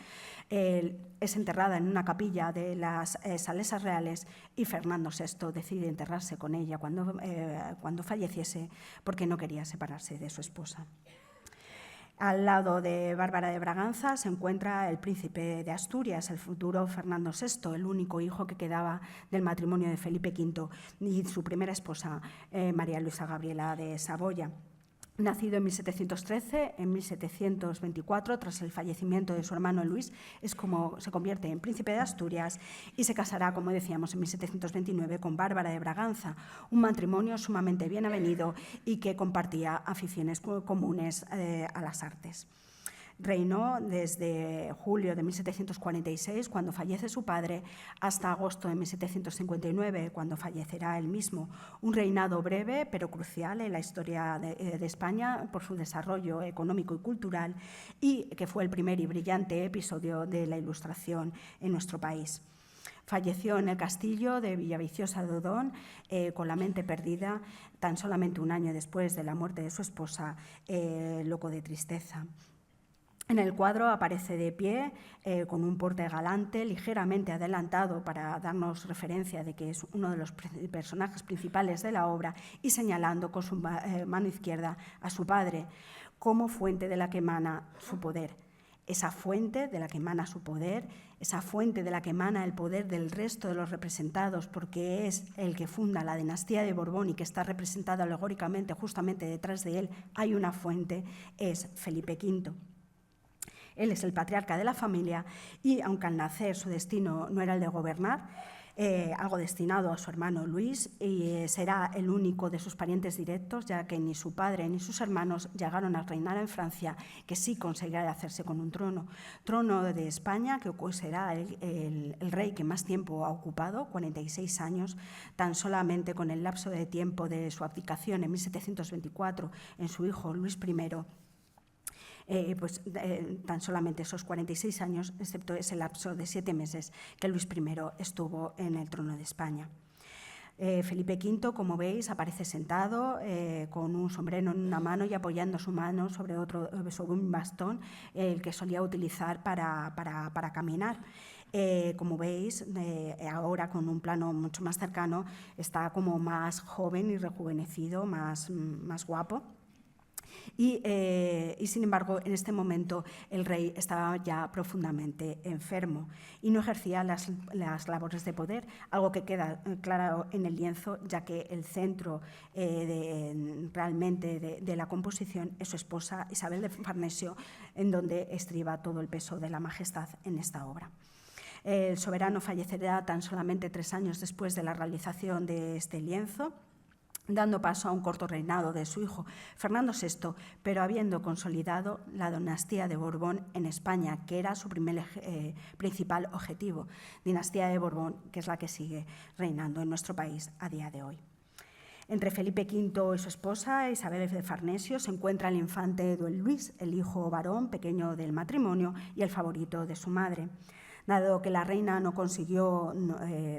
es enterrada en una capilla de las Salesas Reales, y Fernando VI decide enterrarse con ella cuando falleciese, porque no quería separarse de su esposa. Al lado de Bárbara de Braganza se encuentra el príncipe de Asturias, el futuro Fernando VI, el único hijo que quedaba del matrimonio de Felipe V y su primera esposa, María Luisa Gabriela de Saboya. Nacido en 1713, en 1724, tras el fallecimiento de su hermano Luis, es como se convierte en príncipe de Asturias y se casará, como decíamos, en 1729 con Bárbara de Braganza, un matrimonio sumamente bien avenido y que compartía aficiones comunes a las artes. Reinó desde julio de 1746, cuando fallece su padre, hasta agosto de 1759, cuando fallecerá él mismo. Un reinado breve, pero crucial en la historia de España por su desarrollo económico y cultural, y que fue el primer y brillante episodio de la Ilustración en nuestro país. Falleció en el castillo de Villaviciosa de Odón, con la mente perdida, tan solamente un año después de la muerte de su esposa, loco de tristeza. En el cuadro aparece de pie, con un porte galante, ligeramente adelantado para darnos referencia de que es uno de los personajes principales de la obra, y señalando con su mano izquierda a su padre como fuente de la que emana su poder. Esa fuente de la que emana su poder, esa fuente de la que emana el poder del resto de los representados, porque es el que funda la dinastía de Borbón y que está representado alegóricamente justamente detrás de él, hay una fuente, es Felipe V. Él es el patriarca de la familia y, aunque al nacer su destino no era el de gobernar, algo destinado a su hermano Luis, y será el único de sus parientes directos, ya que ni su padre ni sus hermanos llegaron a reinar en Francia, que sí conseguirá hacerse con un trono de España, que será el rey que más tiempo ha ocupado, 46 años, tan solamente con el lapso de tiempo de su abdicación en 1724 en su hijo Luis I. Tan solamente esos 46 años, excepto ese lapso de 7 meses que Luis I estuvo en el trono de España. Felipe V, como veis, aparece sentado con un sombrero en una mano y apoyando su mano sobre un bastón, el que solía utilizar para caminar. Como veis, ahora con un plano mucho más cercano, está como más joven y rejuvenecido, más guapo. Y sin embargo, en este momento el rey estaba ya profundamente enfermo y no ejercía las labores de poder, algo que queda claro en el lienzo, ya que el centro realmente de la composición es su esposa Isabel de Farnesio, en donde estriba todo el peso de la majestad en esta obra. El soberano fallecerá tan solamente 3 años después de la realización de este lienzo, dando paso a un corto reinado de su hijo Fernando VI, pero habiendo consolidado la dinastía de Borbón en España, que era su principal objetivo, dinastía de Borbón, que es la que sigue reinando en nuestro país a día de hoy. Entre Felipe V y su esposa, Isabel de Farnesio, se encuentra el infante don Luis, el hijo varón pequeño del matrimonio y el favorito de su madre. Dado que la reina no consiguió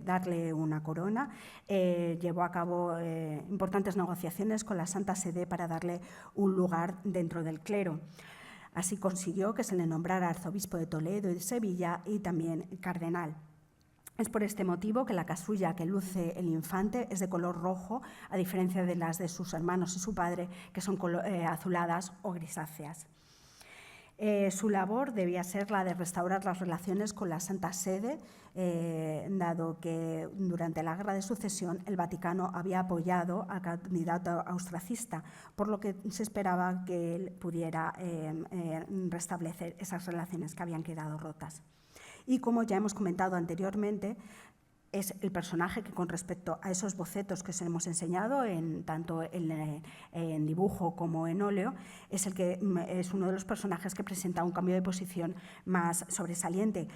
darle una corona, llevó a cabo importantes negociaciones con la Santa Sede para darle un lugar dentro del clero. Así consiguió que se le nombrara arzobispo de Toledo y de Sevilla y también cardenal. Es por este motivo que la casulla que luce el infante es de color rojo, a diferencia de las de sus hermanos y su padre, que son azuladas o grisáceas. Su labor debía ser la de restaurar las relaciones con la Santa Sede, dado que durante la Guerra de Sucesión el Vaticano había apoyado al candidato austracista, por lo que se esperaba que él pudiera restablecer esas relaciones que habían quedado rotas. Y como ya hemos comentado anteriormente, es el personaje que, con respecto a esos bocetos que os hemos enseñado, tanto en dibujo como en óleo, es uno de los personajes que presenta un cambio de posición más sobresaliente,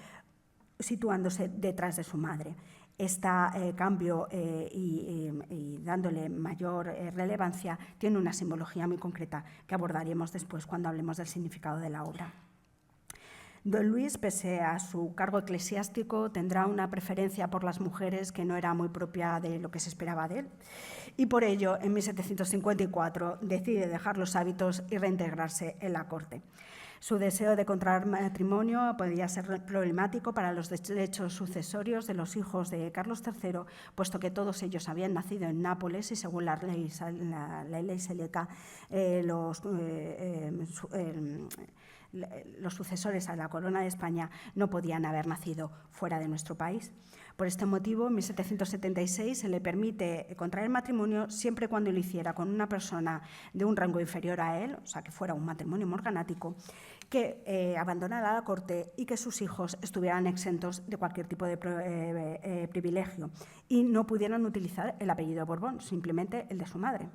situándose detrás de su madre. Este cambio y dándole mayor relevancia tiene una simbología muy concreta que abordaremos después cuando hablemos del significado de la obra. Don Luis, pese a su cargo eclesiástico, tendrá una preferencia por las mujeres que no era muy propia de lo que se esperaba de él. Y por ello, en 1754, decide dejar los hábitos y reintegrarse en la corte. Su deseo de contraer matrimonio podía ser problemático para los derechos sucesorios de los hijos de Carlos III, puesto que todos ellos habían nacido en Nápoles y, según la ley Seleca, los sucesores a la corona de España no podían haber nacido fuera de nuestro país. Por este motivo, en 1776 se le permite contraer matrimonio siempre cuando lo hiciera con una persona de un rango inferior a él, o sea, que fuera un matrimonio morganático, que abandonara la corte y que sus hijos estuvieran exentos de cualquier tipo de privilegio y no pudieran utilizar el apellido Borbón, simplemente el de su madre.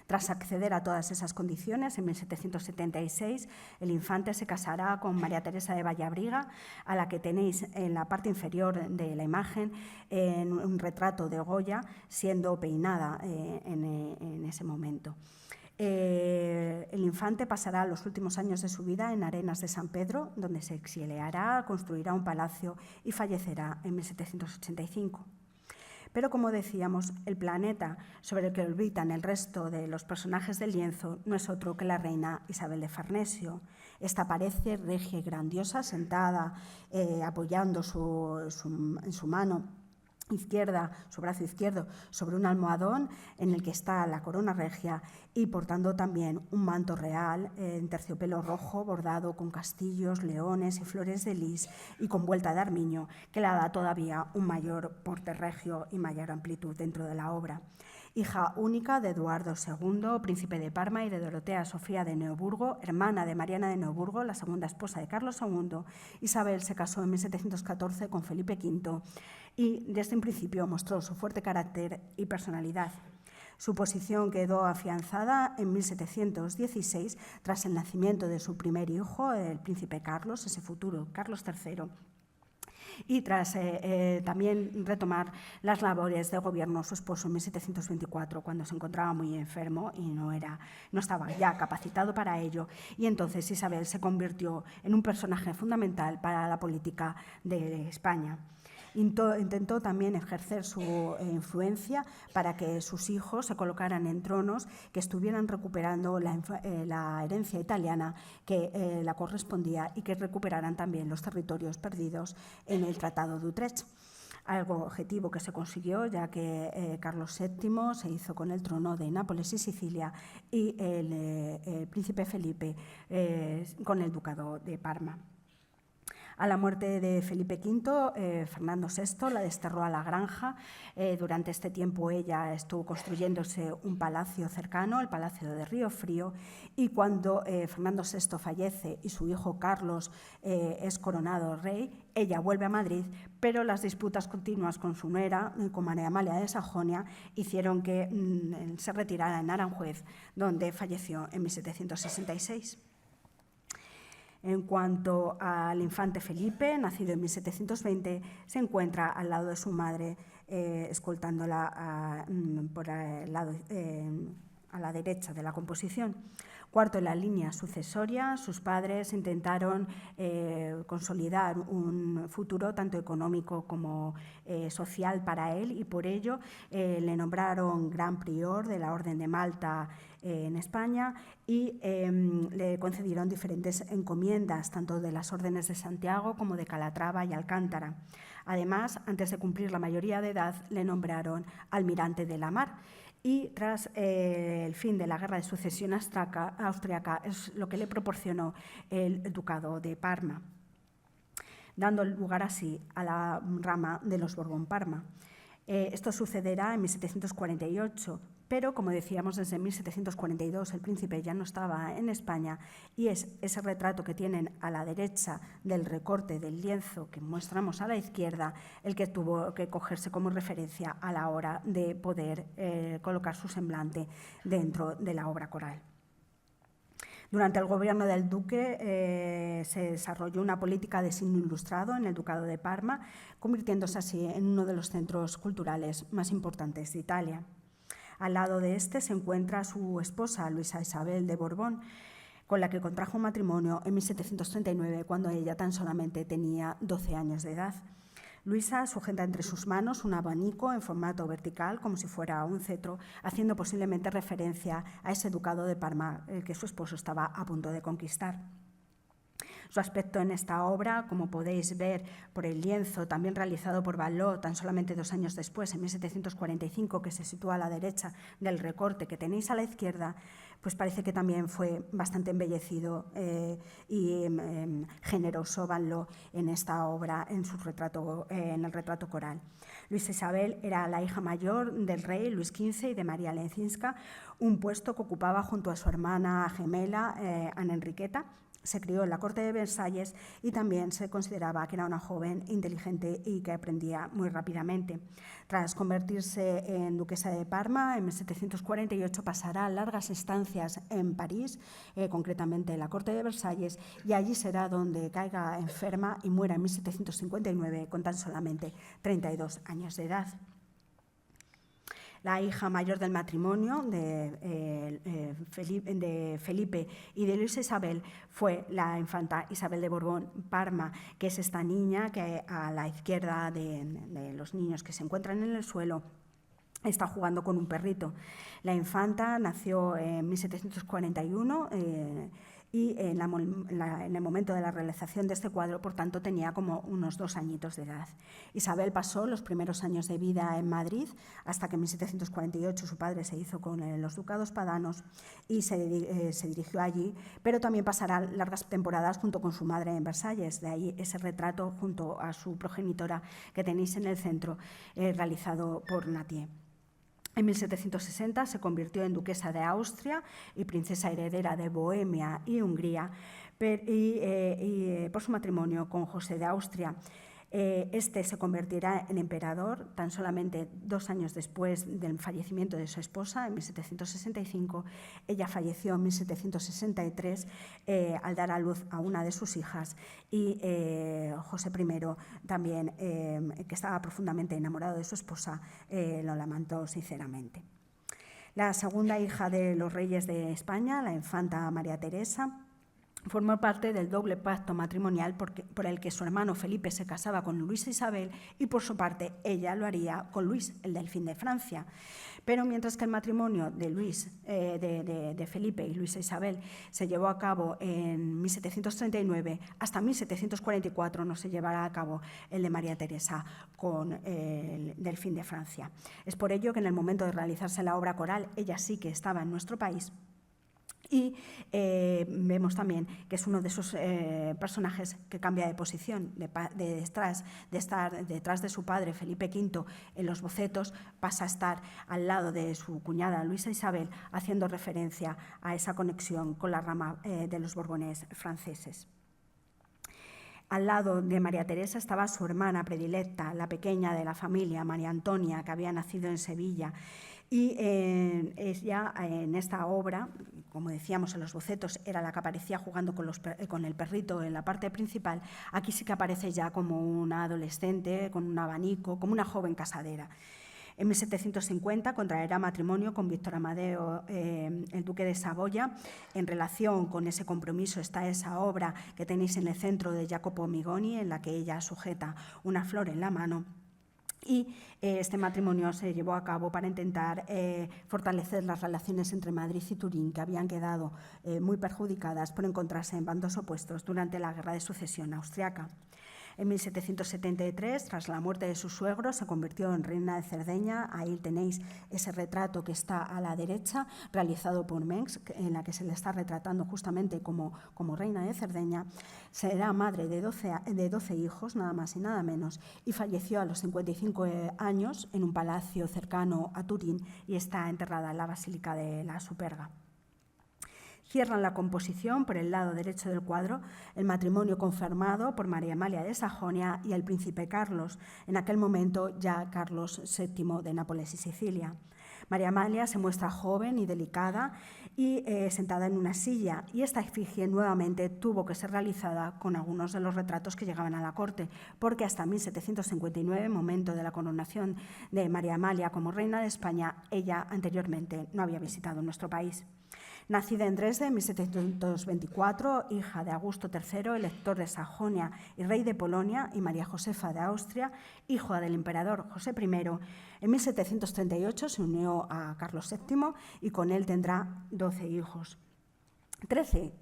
Tras acceder a todas esas condiciones, en 1776 el infante se casará con María Teresa de Vallabriga, a la que tenéis en la parte inferior de la imagen en un retrato de Goya, siendo peinada en ese momento. El infante pasará los últimos años de su vida en Arenas de San Pedro, donde se exiliará, construirá un palacio y fallecerá en 1785. Pero, como decíamos, el planeta sobre el que orbitan el resto de los personajes del lienzo no es otro que la reina Isabel de Farnesio. Esta parece regia y grandiosa, sentada, apoyando en su mano izquierda, su brazo izquierdo, sobre un almohadón en el que está la corona regia y portando también un manto real en terciopelo rojo bordado con castillos, leones y flores de lis y con vuelta de armiño, que le da todavía un mayor porte regio y mayor amplitud dentro de la obra. Hija única de Eduardo II, príncipe de Parma, y de Dorotea Sofía de Neoburgo, hermana de Mariana de Neoburgo, la segunda esposa de Carlos II, Isabel se casó en 1714 con Felipe V y desde un principio mostró su fuerte carácter y personalidad. Su posición quedó afianzada en 1716 tras el nacimiento de su primer hijo, el príncipe Carlos, ese futuro Carlos III, y tras también retomar las labores de gobierno su esposo en 1724, cuando se encontraba muy enfermo y no estaba ya capacitado para ello, y entonces Isabel se convirtió en un personaje fundamental para la política de España. Intentó también ejercer su influencia para que sus hijos se colocaran en tronos que estuvieran recuperando la herencia italiana que la correspondía y que recuperaran también los territorios perdidos en el Tratado de Utrecht. Algo objetivo que se consiguió, ya que Carlos VII se hizo con el trono de Nápoles y Sicilia y el príncipe Felipe con el ducado de Parma. A la muerte de Felipe V, Fernando VI la desterró a la granja. Durante este tiempo ella estuvo construyéndose un palacio cercano, el Palacio de Río Frío, y cuando Fernando VI fallece y su hijo Carlos es coronado rey, ella vuelve a Madrid, pero las disputas continuas con su nuera, con María Amalia de Sajonia, hicieron que se retirara en Aranjuez, donde falleció en 1766. En cuanto al infante Felipe, nacido en 1720, se encuentra al lado de su madre, escoltándola por el lado a la derecha de la composición. Cuarto, en la línea sucesoria, sus padres intentaron consolidar un futuro tanto económico como social para él, y por ello le nombraron gran prior de la Orden de Malta en España, y le concedieron diferentes encomiendas, tanto de las órdenes de Santiago como de Calatrava y Alcántara. Además, antes de cumplir la mayoría de edad, le nombraron almirante de la mar. Y tras el fin de la Guerra de Sucesión austriaca es lo que le proporcionó el Ducado de Parma, dando lugar así a la rama de los Borbón-Parma. Esto sucederá en 1748, pero, como decíamos, desde 1742 el príncipe ya no estaba en España, y es ese retrato que tienen a la derecha del recorte del lienzo que mostramos a la izquierda el que tuvo que cogerse como referencia a la hora de poder colocar su semblante dentro de la obra coral. Durante el gobierno del duque se desarrolló una política de signo ilustrado en el Ducado de Parma, convirtiéndose así en uno de los centros culturales más importantes de Italia. Al lado de este se encuentra su esposa, Luisa Isabel de Borbón, con la que contrajo matrimonio en 1739, cuando ella tan solamente tenía 12 años de edad. Luisa sujeta entre sus manos un abanico en formato vertical, como si fuera un cetro, haciendo posiblemente referencia a ese ducado de Parma que su esposo estaba a punto de conquistar. Su aspecto en esta obra, como podéis ver por el lienzo también realizado por Vallot tan solamente 2 años después, en 1745, que se sitúa a la derecha del recorte que tenéis a la izquierda, pues parece que también fue bastante embellecido y generoso Vallot en esta obra, en el retrato coral. Luisa Isabel era la hija mayor del rey Luis XV y de María Leczinska, un puesto que ocupaba junto a su hermana gemela Ana Enriqueta. Se crió en la corte de Versalles y también se consideraba que era una joven inteligente y que aprendía muy rápidamente. Tras convertirse en duquesa de Parma, en 1748 pasará largas estancias en París, concretamente en la corte de Versalles, y allí será donde caiga enferma y muera en 1759 con tan solamente 32 años de edad. La hija mayor del matrimonio de Felipe y de Luisa Isabel fue la infanta Isabel de Borbón-Parma, que es esta niña que a la izquierda de los niños que se encuentran en el suelo está jugando con un perrito. La infanta nació en 1741 y en el momento de la realización de este cuadro, por tanto, tenía como unos 2 añitos de edad. Isabel pasó los primeros años de vida en Madrid, hasta que en 1748 su padre se hizo con los ducados padanos y se dirigió allí, pero también pasará largas temporadas junto con su madre en Versalles, de ahí ese retrato junto a su progenitora que tenéis en el centro, realizado por Nattier. En 1760 se convirtió en duquesa de Austria y princesa heredera de Bohemia y Hungría, y por su matrimonio con José de Austria. Este se convertirá en emperador tan solamente 2 años después del fallecimiento de su esposa, en 1765. Ella falleció en 1763 al dar a luz a una de sus hijas, y José I también, que estaba profundamente enamorado de su esposa, lo lamentó sinceramente. La segunda hija de los reyes de España, la infanta María Teresa, formó parte del doble pacto matrimonial por el que su hermano Felipe se casaba con Luisa Isabel y, por su parte, ella lo haría con Luis, el delfín de Francia. Pero mientras que el matrimonio de Felipe y Luisa Isabel se llevó a cabo en 1739, hasta 1744 no se llevará a cabo el de María Teresa con el delfín de Francia. Es por ello que en el momento de realizarse la obra coral, ella sí que estaba en nuestro país. Y vemos también que es uno de esos personajes que cambia de posición, de estar detrás de su padre Felipe V en los bocetos, pasa a estar al lado de su cuñada Luisa Isabel, haciendo referencia a esa conexión con la rama de los Borbones franceses. Al lado de María Teresa estaba su hermana predilecta, la pequeña de la familia, María Antonia, que había nacido en Sevilla. Y ella en esta obra, como decíamos en los bocetos, era la que aparecía jugando con el perrito en la parte principal. Aquí sí que aparece ya como una adolescente, con un abanico, como una joven casadera. En 1750 contraerá matrimonio con Víctor Amadeo, el duque de Saboya. En relación con ese compromiso está esa obra que tenéis en el centro de Jacopo Migoni, en la que ella sujeta una flor en la mano. Y este matrimonio se llevó a cabo para intentar fortalecer las relaciones entre Madrid y Turín, que habían quedado muy perjudicadas por encontrarse en bandos opuestos durante la Guerra de Sucesión austriaca. En 1773, tras la muerte de su suegro, se convirtió en reina de Cerdeña. Ahí tenéis ese retrato que está a la derecha, realizado por Mengs, en la que se le está retratando justamente como reina de Cerdeña. Será madre de 12 hijos, nada más y nada menos, y falleció a los 55 años en un palacio cercano a Turín y está enterrada en la Basílica de la Superga. Cierran la composición por el lado derecho del cuadro el matrimonio confirmado por María Amalia de Sajonia y el príncipe Carlos, en aquel momento ya Carlos VII de Nápoles y Sicilia. María Amalia se muestra joven y delicada y sentada en una silla, y esta efigie nuevamente tuvo que ser realizada con algunos de los retratos que llegaban a la corte, porque hasta 1759, momento de la coronación de María Amalia como reina de España, ella anteriormente no había visitado nuestro país. Nacida en Dresde en 1724, hija de Augusto III, elector de Sajonia y rey de Polonia, y María Josefa de Austria, hija del emperador José I, en 1738 se unió a Carlos VII y con él tendrá 13,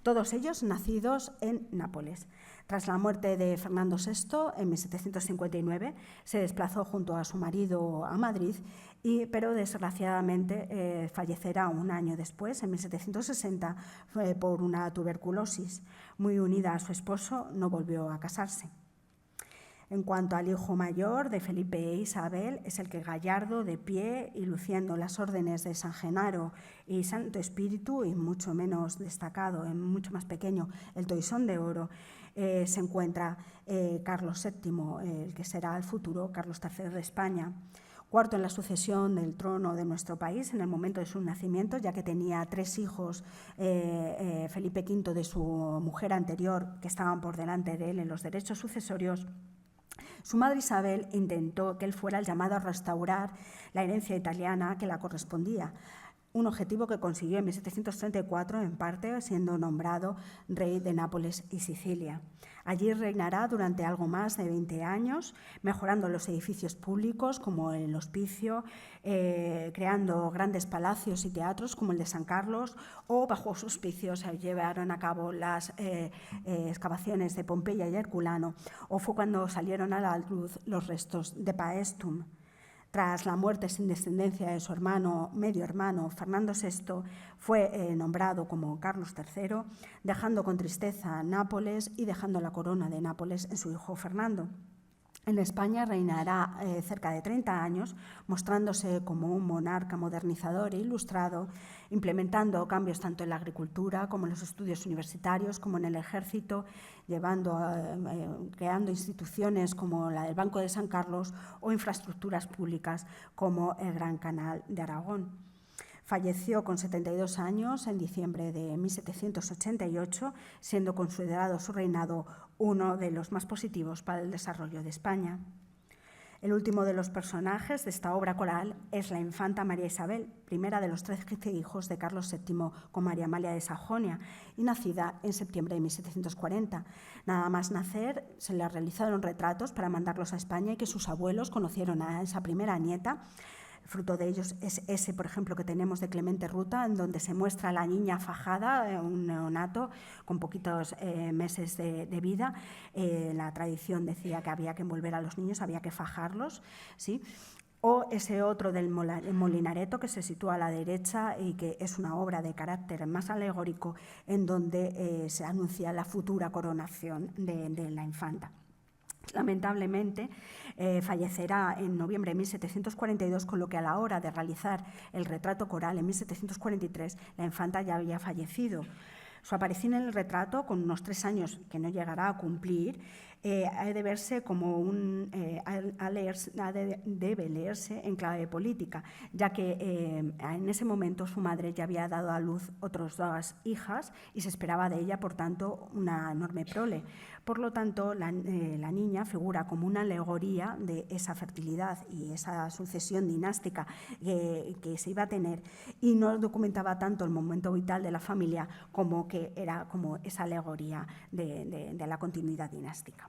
todos ellos nacidos en Nápoles. Tras la muerte de Fernando VI, en 1759, se desplazó junto a su marido a Madrid, pero desgraciadamente fallecerá un año después, en 1760, por una tuberculosis. Muy unida a su esposo, no volvió a casarse. En cuanto al hijo mayor de Felipe e Isabel, es el que gallardo, de pie y luciendo las órdenes de San Genaro y Santo Espíritu, y mucho menos destacado, mucho más pequeño, el toisón de oro, se encuentra Carlos VII, el que será el futuro Carlos III de España. Cuarto en la sucesión del trono de nuestro país en el momento de su nacimiento, ya que tenía 3 hijos, Felipe V de su mujer anterior, que estaban por delante de él en los derechos sucesorios. Su madre Isabel intentó que él fuera el llamado a restaurar la herencia italiana que la correspondía, un objetivo que consiguió en 1734, en parte siendo nombrado rey de Nápoles y Sicilia. Allí reinará durante algo más de 20 años, mejorando los edificios públicos como el Hospicio, creando grandes palacios y teatros como el de San Carlos, o bajo su auspicio se llevaron a cabo las excavaciones de Pompeya y Herculano, o fue cuando salieron a la luz los restos de Paestum. Tras la muerte sin descendencia de su medio hermano, Fernando VI, fue nombrado como Carlos III, dejando con tristeza Nápoles y dejando la corona de Nápoles en su hijo Fernando. En España reinará cerca de 30 años, mostrándose como un monarca modernizador e ilustrado, implementando cambios tanto en la agricultura como en los estudios universitarios, como en el ejército, creando instituciones como la del Banco de San Carlos o infraestructuras públicas como el Gran Canal de Aragón. Falleció con 72 años en diciembre de 1788, siendo considerado su reinado uno de los más positivos para el desarrollo de España. El último de los personajes de esta obra coral es la infanta María Isabel, primera de los 13 hijos de Carlos VII con María Amalia de Sajonia, y nacida en septiembre de 1740. Nada más nacer, se le realizaron retratos para mandarlos a España y que sus abuelos conocieron a esa primera nieta. Fruto de ellos es ese, por ejemplo, que tenemos de Clemente Ruta, en donde se muestra a la niña fajada, un neonato con poquitos meses de vida. La tradición decía que había que envolver a los niños, había que fajarlos, ¿sí? O ese otro del Molinareto, que se sitúa a la derecha y que es una obra de carácter más alegórico, en donde se anuncia la futura coronación de la infanta. Lamentablemente, fallecerá en noviembre de 1742, con lo que a la hora de realizar el retrato coral en 1743, la infanta ya había fallecido. Su aparición en el retrato, con unos 3 años que no llegará a cumplir, debe leerse en clave política, ya que en ese momento su madre ya había dado a luz otras 2 hijas y se esperaba de ella, por tanto, una enorme prole. Por lo tanto, la niña figura como una alegoría de esa fertilidad y esa sucesión dinástica que se iba a tener, y no documentaba tanto el momento vital de la familia como que era como esa alegoría de la continuidad dinástica.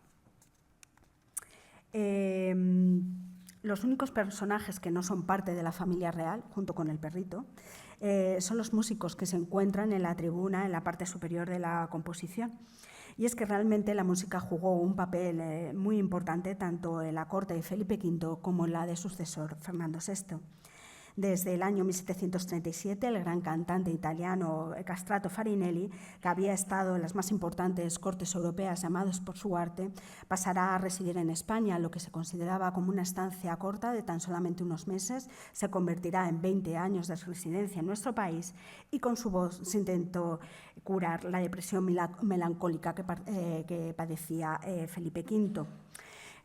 Los únicos personajes que no son parte de la familia real, junto con el perrito, son los músicos que se encuentran en la tribuna, en la parte superior de la composición. Y es que realmente la música jugó un papel muy importante tanto en la corte de Felipe V como en la de su sucesor, Fernando VI. Desde el año 1737, el gran cantante italiano Castrato Farinelli, que había estado en las más importantes cortes europeas llamadas por su arte, pasará a residir en España. Lo que se consideraba como una estancia corta de tan solamente unos meses se convertirá en 20 años de residencia en nuestro país, y con su voz se intentó curar la depresión melancólica que padecía Felipe V.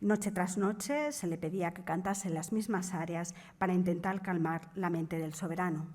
Noche tras noche se le pedía que cantase las mismas arias para intentar calmar la mente del soberano.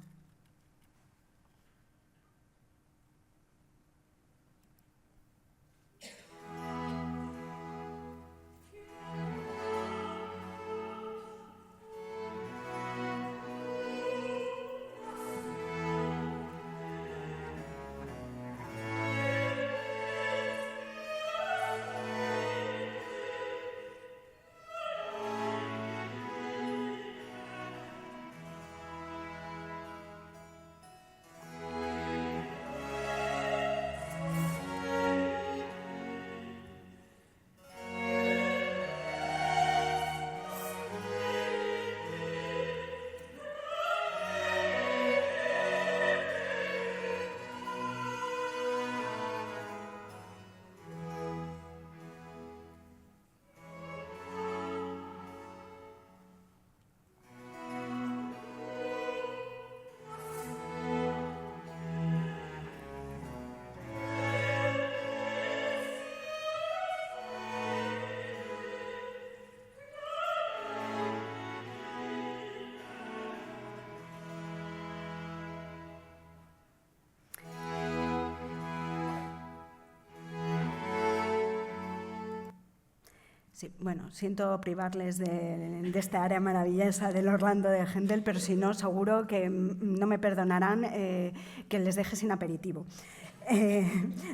Sí, bueno, siento privarles de esta área maravillosa del Orlando de Händel, pero si no, seguro que no me perdonarán que les deje sin aperitivo.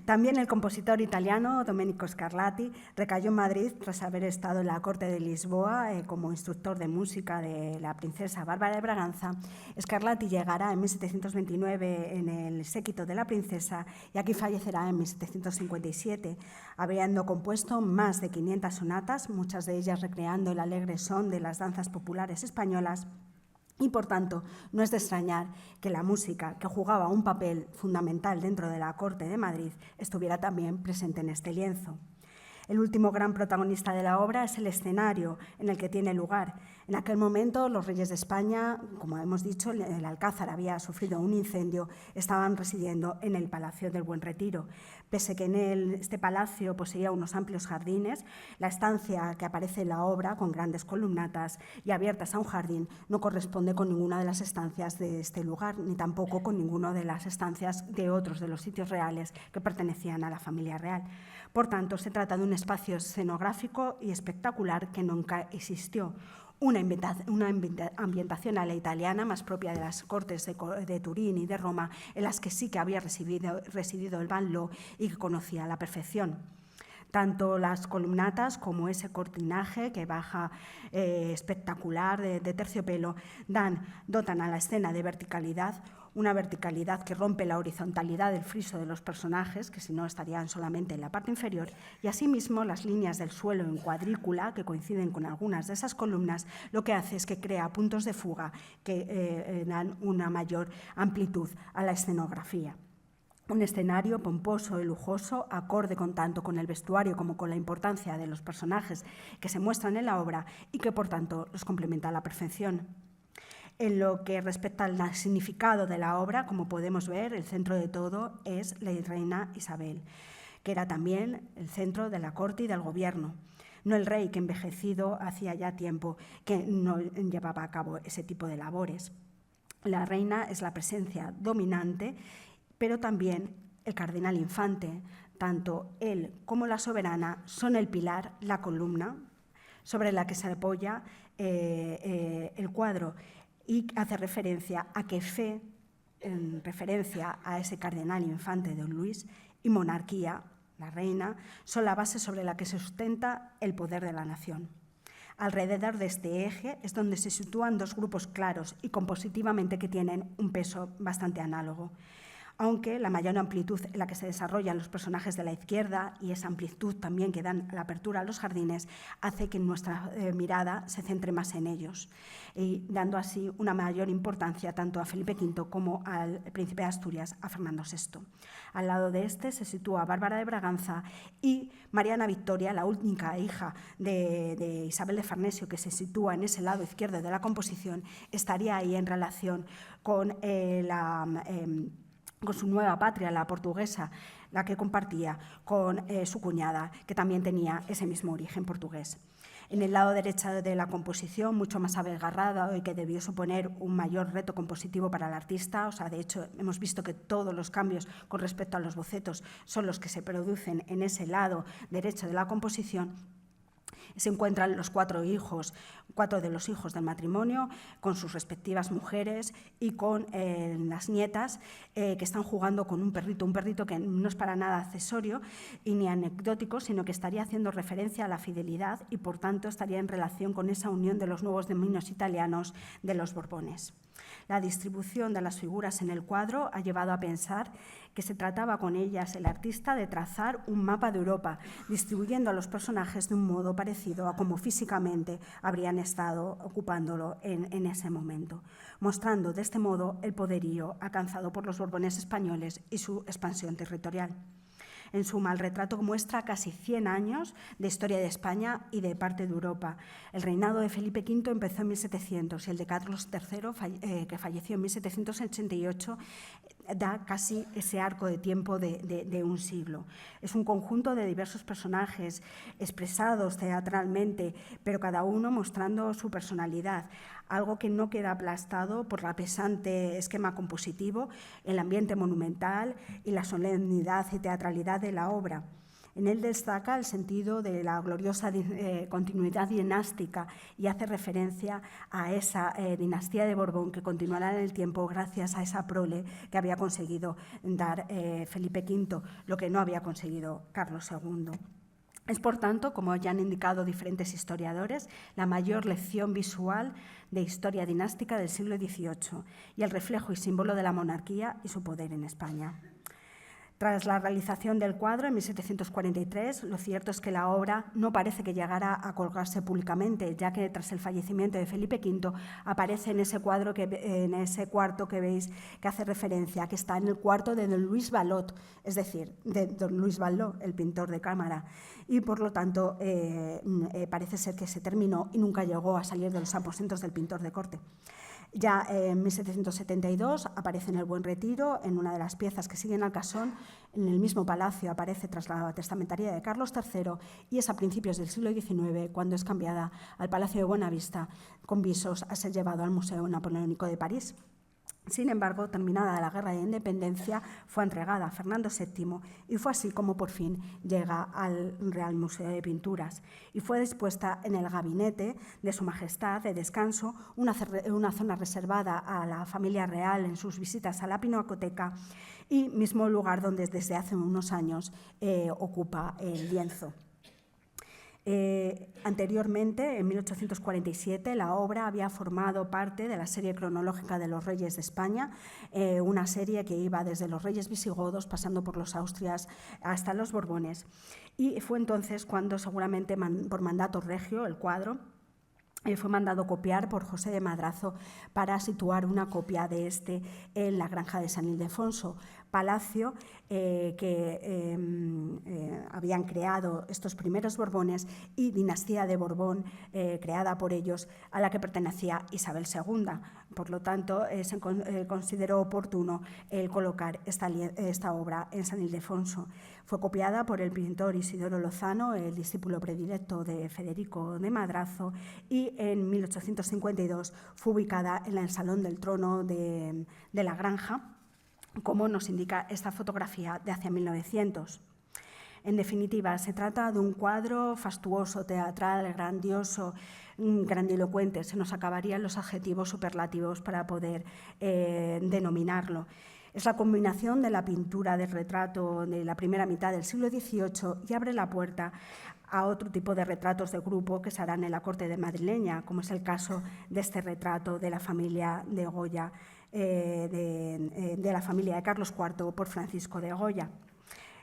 También el compositor italiano Domenico Scarlatti recayó en Madrid tras haber estado en la corte de Lisboa como instructor de música de la princesa Bárbara de Braganza. Scarlatti llegará en 1729 en el séquito de la princesa y aquí fallecerá en 1757, habiendo compuesto más de 500 sonatas, muchas de ellas recreando el alegre son de las danzas populares españolas. Y, por tanto, no es de extrañar que la música, que jugaba un papel fundamental dentro de la corte de Madrid, estuviera también presente en este lienzo. El último gran protagonista de la obra es el escenario en el que tiene lugar. En aquel momento, los reyes de España, como hemos dicho, el Alcázar había sufrido un incendio, estaban residiendo en el Palacio del Buen Retiro. Pese que en este palacio poseía unos amplios jardines, la estancia que aparece en la obra, con grandes columnatas y abiertas a un jardín, no corresponde con ninguna de las estancias de este lugar, ni tampoco con ninguna de las estancias de otros de los sitios reales que pertenecían a la familia real. Por tanto, se trata de un espacio escenográfico y espectacular que nunca existió. Una ambientación a la italiana, más propia de las cortes de Turín y de Roma, en las que sí que había residido el Van Loo y que conocía a la perfección. Tanto las columnatas como ese cortinaje que baja espectacular de terciopelo dotan a la escena de verticalidad, una verticalidad que rompe la horizontalidad del friso de los personajes, que si no estarían solamente en la parte inferior, y asimismo las líneas del suelo en cuadrícula, que coinciden con algunas de esas columnas, lo que hace es que crea puntos de fuga que dan una mayor amplitud a la escenografía. Un escenario pomposo y lujoso, acorde tanto con el vestuario como con la importancia de los personajes que se muestran en la obra y que, por tanto, los complementa a la perfección. En lo que respecta al significado de la obra, como podemos ver, el centro de todo es la reina Isabel, que era también el centro de la corte y del gobierno. No el rey, que envejecido hacía ya tiempo que no llevaba a cabo ese tipo de labores. La reina es la presencia dominante, pero también el cardenal infante. Tanto él como la soberana son el pilar, la columna sobre la que se apoya el cuadro, y hace referencia a que fe, en referencia a ese cardenal infante don Luis, y monarquía, la reina, son la base sobre la que se sustenta el poder de la nación. Alrededor de este eje es donde se sitúan dos grupos claros y compositivamente que tienen un peso bastante análogo, aunque la mayor amplitud en la que se desarrollan los personajes de la izquierda y esa amplitud también que dan la apertura a los jardines hace que nuestra mirada se centre más en ellos, y dando así una mayor importancia tanto a Felipe V como al príncipe de Asturias, a Fernando VI. Al lado de este se sitúa Bárbara de Braganza y Mariana Victoria, la única hija de Isabel de Farnesio, que se sitúa en ese lado izquierdo de la composición, estaría ahí en relación con con su nueva patria, la portuguesa, la que compartía con su cuñada, que también tenía ese mismo origen portugués. En el lado derecho de la composición, mucho más abigarrada y que debió suponer un mayor reto compositivo para el artista. O sea, de hecho, hemos visto que todos los cambios con respecto a los bocetos son los que se producen en ese lado derecho de la composición. Se encuentran los cuatro de los hijos del matrimonio, con sus respectivas mujeres y con las nietas, que están jugando con un perrito que no es para nada accesorio y ni anecdótico, sino que estaría haciendo referencia a la fidelidad y, por tanto, estaría en relación con esa unión de los nuevos dominios italianos de los Borbones. La distribución de las figuras en el cuadro ha llevado a pensar que se trataba con ellas el artista de trazar un mapa de Europa, distribuyendo a los personajes de un modo parecido a como físicamente habrían estado ocupándolo en ese momento, mostrando de este modo el poderío alcanzado por los Borbones españoles y su expansión territorial. En suma, el retrato muestra casi 100 años de historia de España y de parte de Europa. El reinado de Felipe V empezó en 1700 y el de Carlos III, que falleció en 1788, da casi ese arco de tiempo de un siglo. Es un conjunto de diversos personajes expresados teatralmente, pero cada uno mostrando su personalidad, algo que no queda aplastado por la pesante esquema compositivo, el ambiente monumental y la solemnidad y teatralidad de la obra. En él destaca el sentido de la gloriosa continuidad dinástica y hace referencia a esa dinastía de Borbón que continuará en el tiempo gracias a esa prole que había conseguido dar Felipe V, lo que no había conseguido Carlos II. Es, por tanto, como ya han indicado diferentes historiadores, la mayor lección visual de historia dinástica del siglo XVIII y el reflejo y símbolo de la monarquía y su poder en España. Tras la realización del cuadro en 1743, lo cierto es que la obra no parece que llegara a colgarse públicamente, ya que tras el fallecimiento de Felipe V aparece en ese cuarto que veis que hace referencia, que está en el cuarto de don Luis Valot, es decir, de don Luis Valot, el pintor de cámara, y por lo tanto parece ser que se terminó y nunca llegó a salir de los aposentos del pintor de corte. Ya en 1772 aparece en el Buen Retiro, en una de las piezas que siguen al casón, en el mismo palacio aparece tras la testamentaría de Carlos III y es a principios del siglo XIX cuando es cambiada al Palacio de Buenavista con visos a ser llevado al Museo Napoleónico de París. Sin embargo, terminada la Guerra de Independencia, fue entregada a Fernando VII y fue así como por fin llega al Real Museo de Pinturas y fue dispuesta en el gabinete de Su Majestad de descanso, una zona reservada a la familia real en sus visitas a la Pinacoteca y mismo lugar donde desde hace unos años ocupa el lienzo. Anteriormente, en 1847, la obra había formado parte de la serie cronológica de los Reyes de España, una serie que iba desde los Reyes visigodos, pasando por los Austrias hasta los Borbones. Y fue entonces cuando, seguramente por mandato regio, el cuadro fue mandado copiar por José de Madrazo para situar una copia de este en la granja de San Ildefonso, palacio que habían creado estos primeros Borbones y dinastía de Borbón creada por ellos, a la que pertenecía Isabel II. Por lo tanto, se consideró oportuno el colocar esta obra en San Ildefonso. Fue copiada por el pintor Isidoro Lozano, el discípulo predilecto de Federico de Madrazo, y en 1852 fue ubicada en el Salón del Trono de la Granja, como nos indica esta fotografía de hacia 1900. En definitiva, se trata de un cuadro fastuoso, teatral, grandioso, grandilocuente. Se nos acabarían los adjetivos superlativos para poder denominarlo. Es la combinación de la pintura del retrato de la primera mitad del siglo XVIII y abre la puerta a otro tipo de retratos de grupo que se harán en la corte de madrileña, como es el caso de este retrato de la familia de Goya, de la familia de Carlos IV por Francisco de Goya.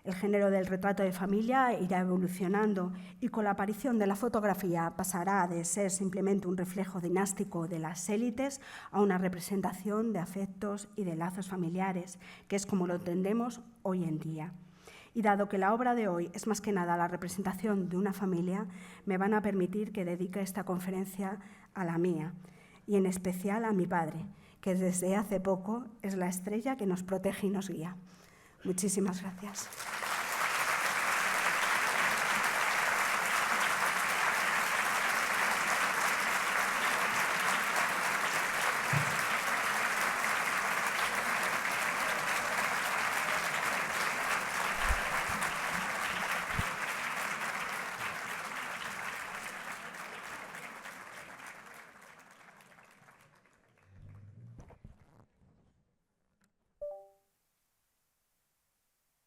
El género del retrato de familia irá evolucionando y con la aparición de la fotografía pasará de ser simplemente un reflejo dinástico de las élites a una representación de afectos y de lazos familiares, que es como lo entendemos hoy en día. Y dado que la obra de hoy es más que nada la representación de una familia, me van a permitir que dedique esta conferencia a la mía y en especial a mi padre, que desde hace poco es la estrella que nos protege y nos guía. Muchísimas gracias.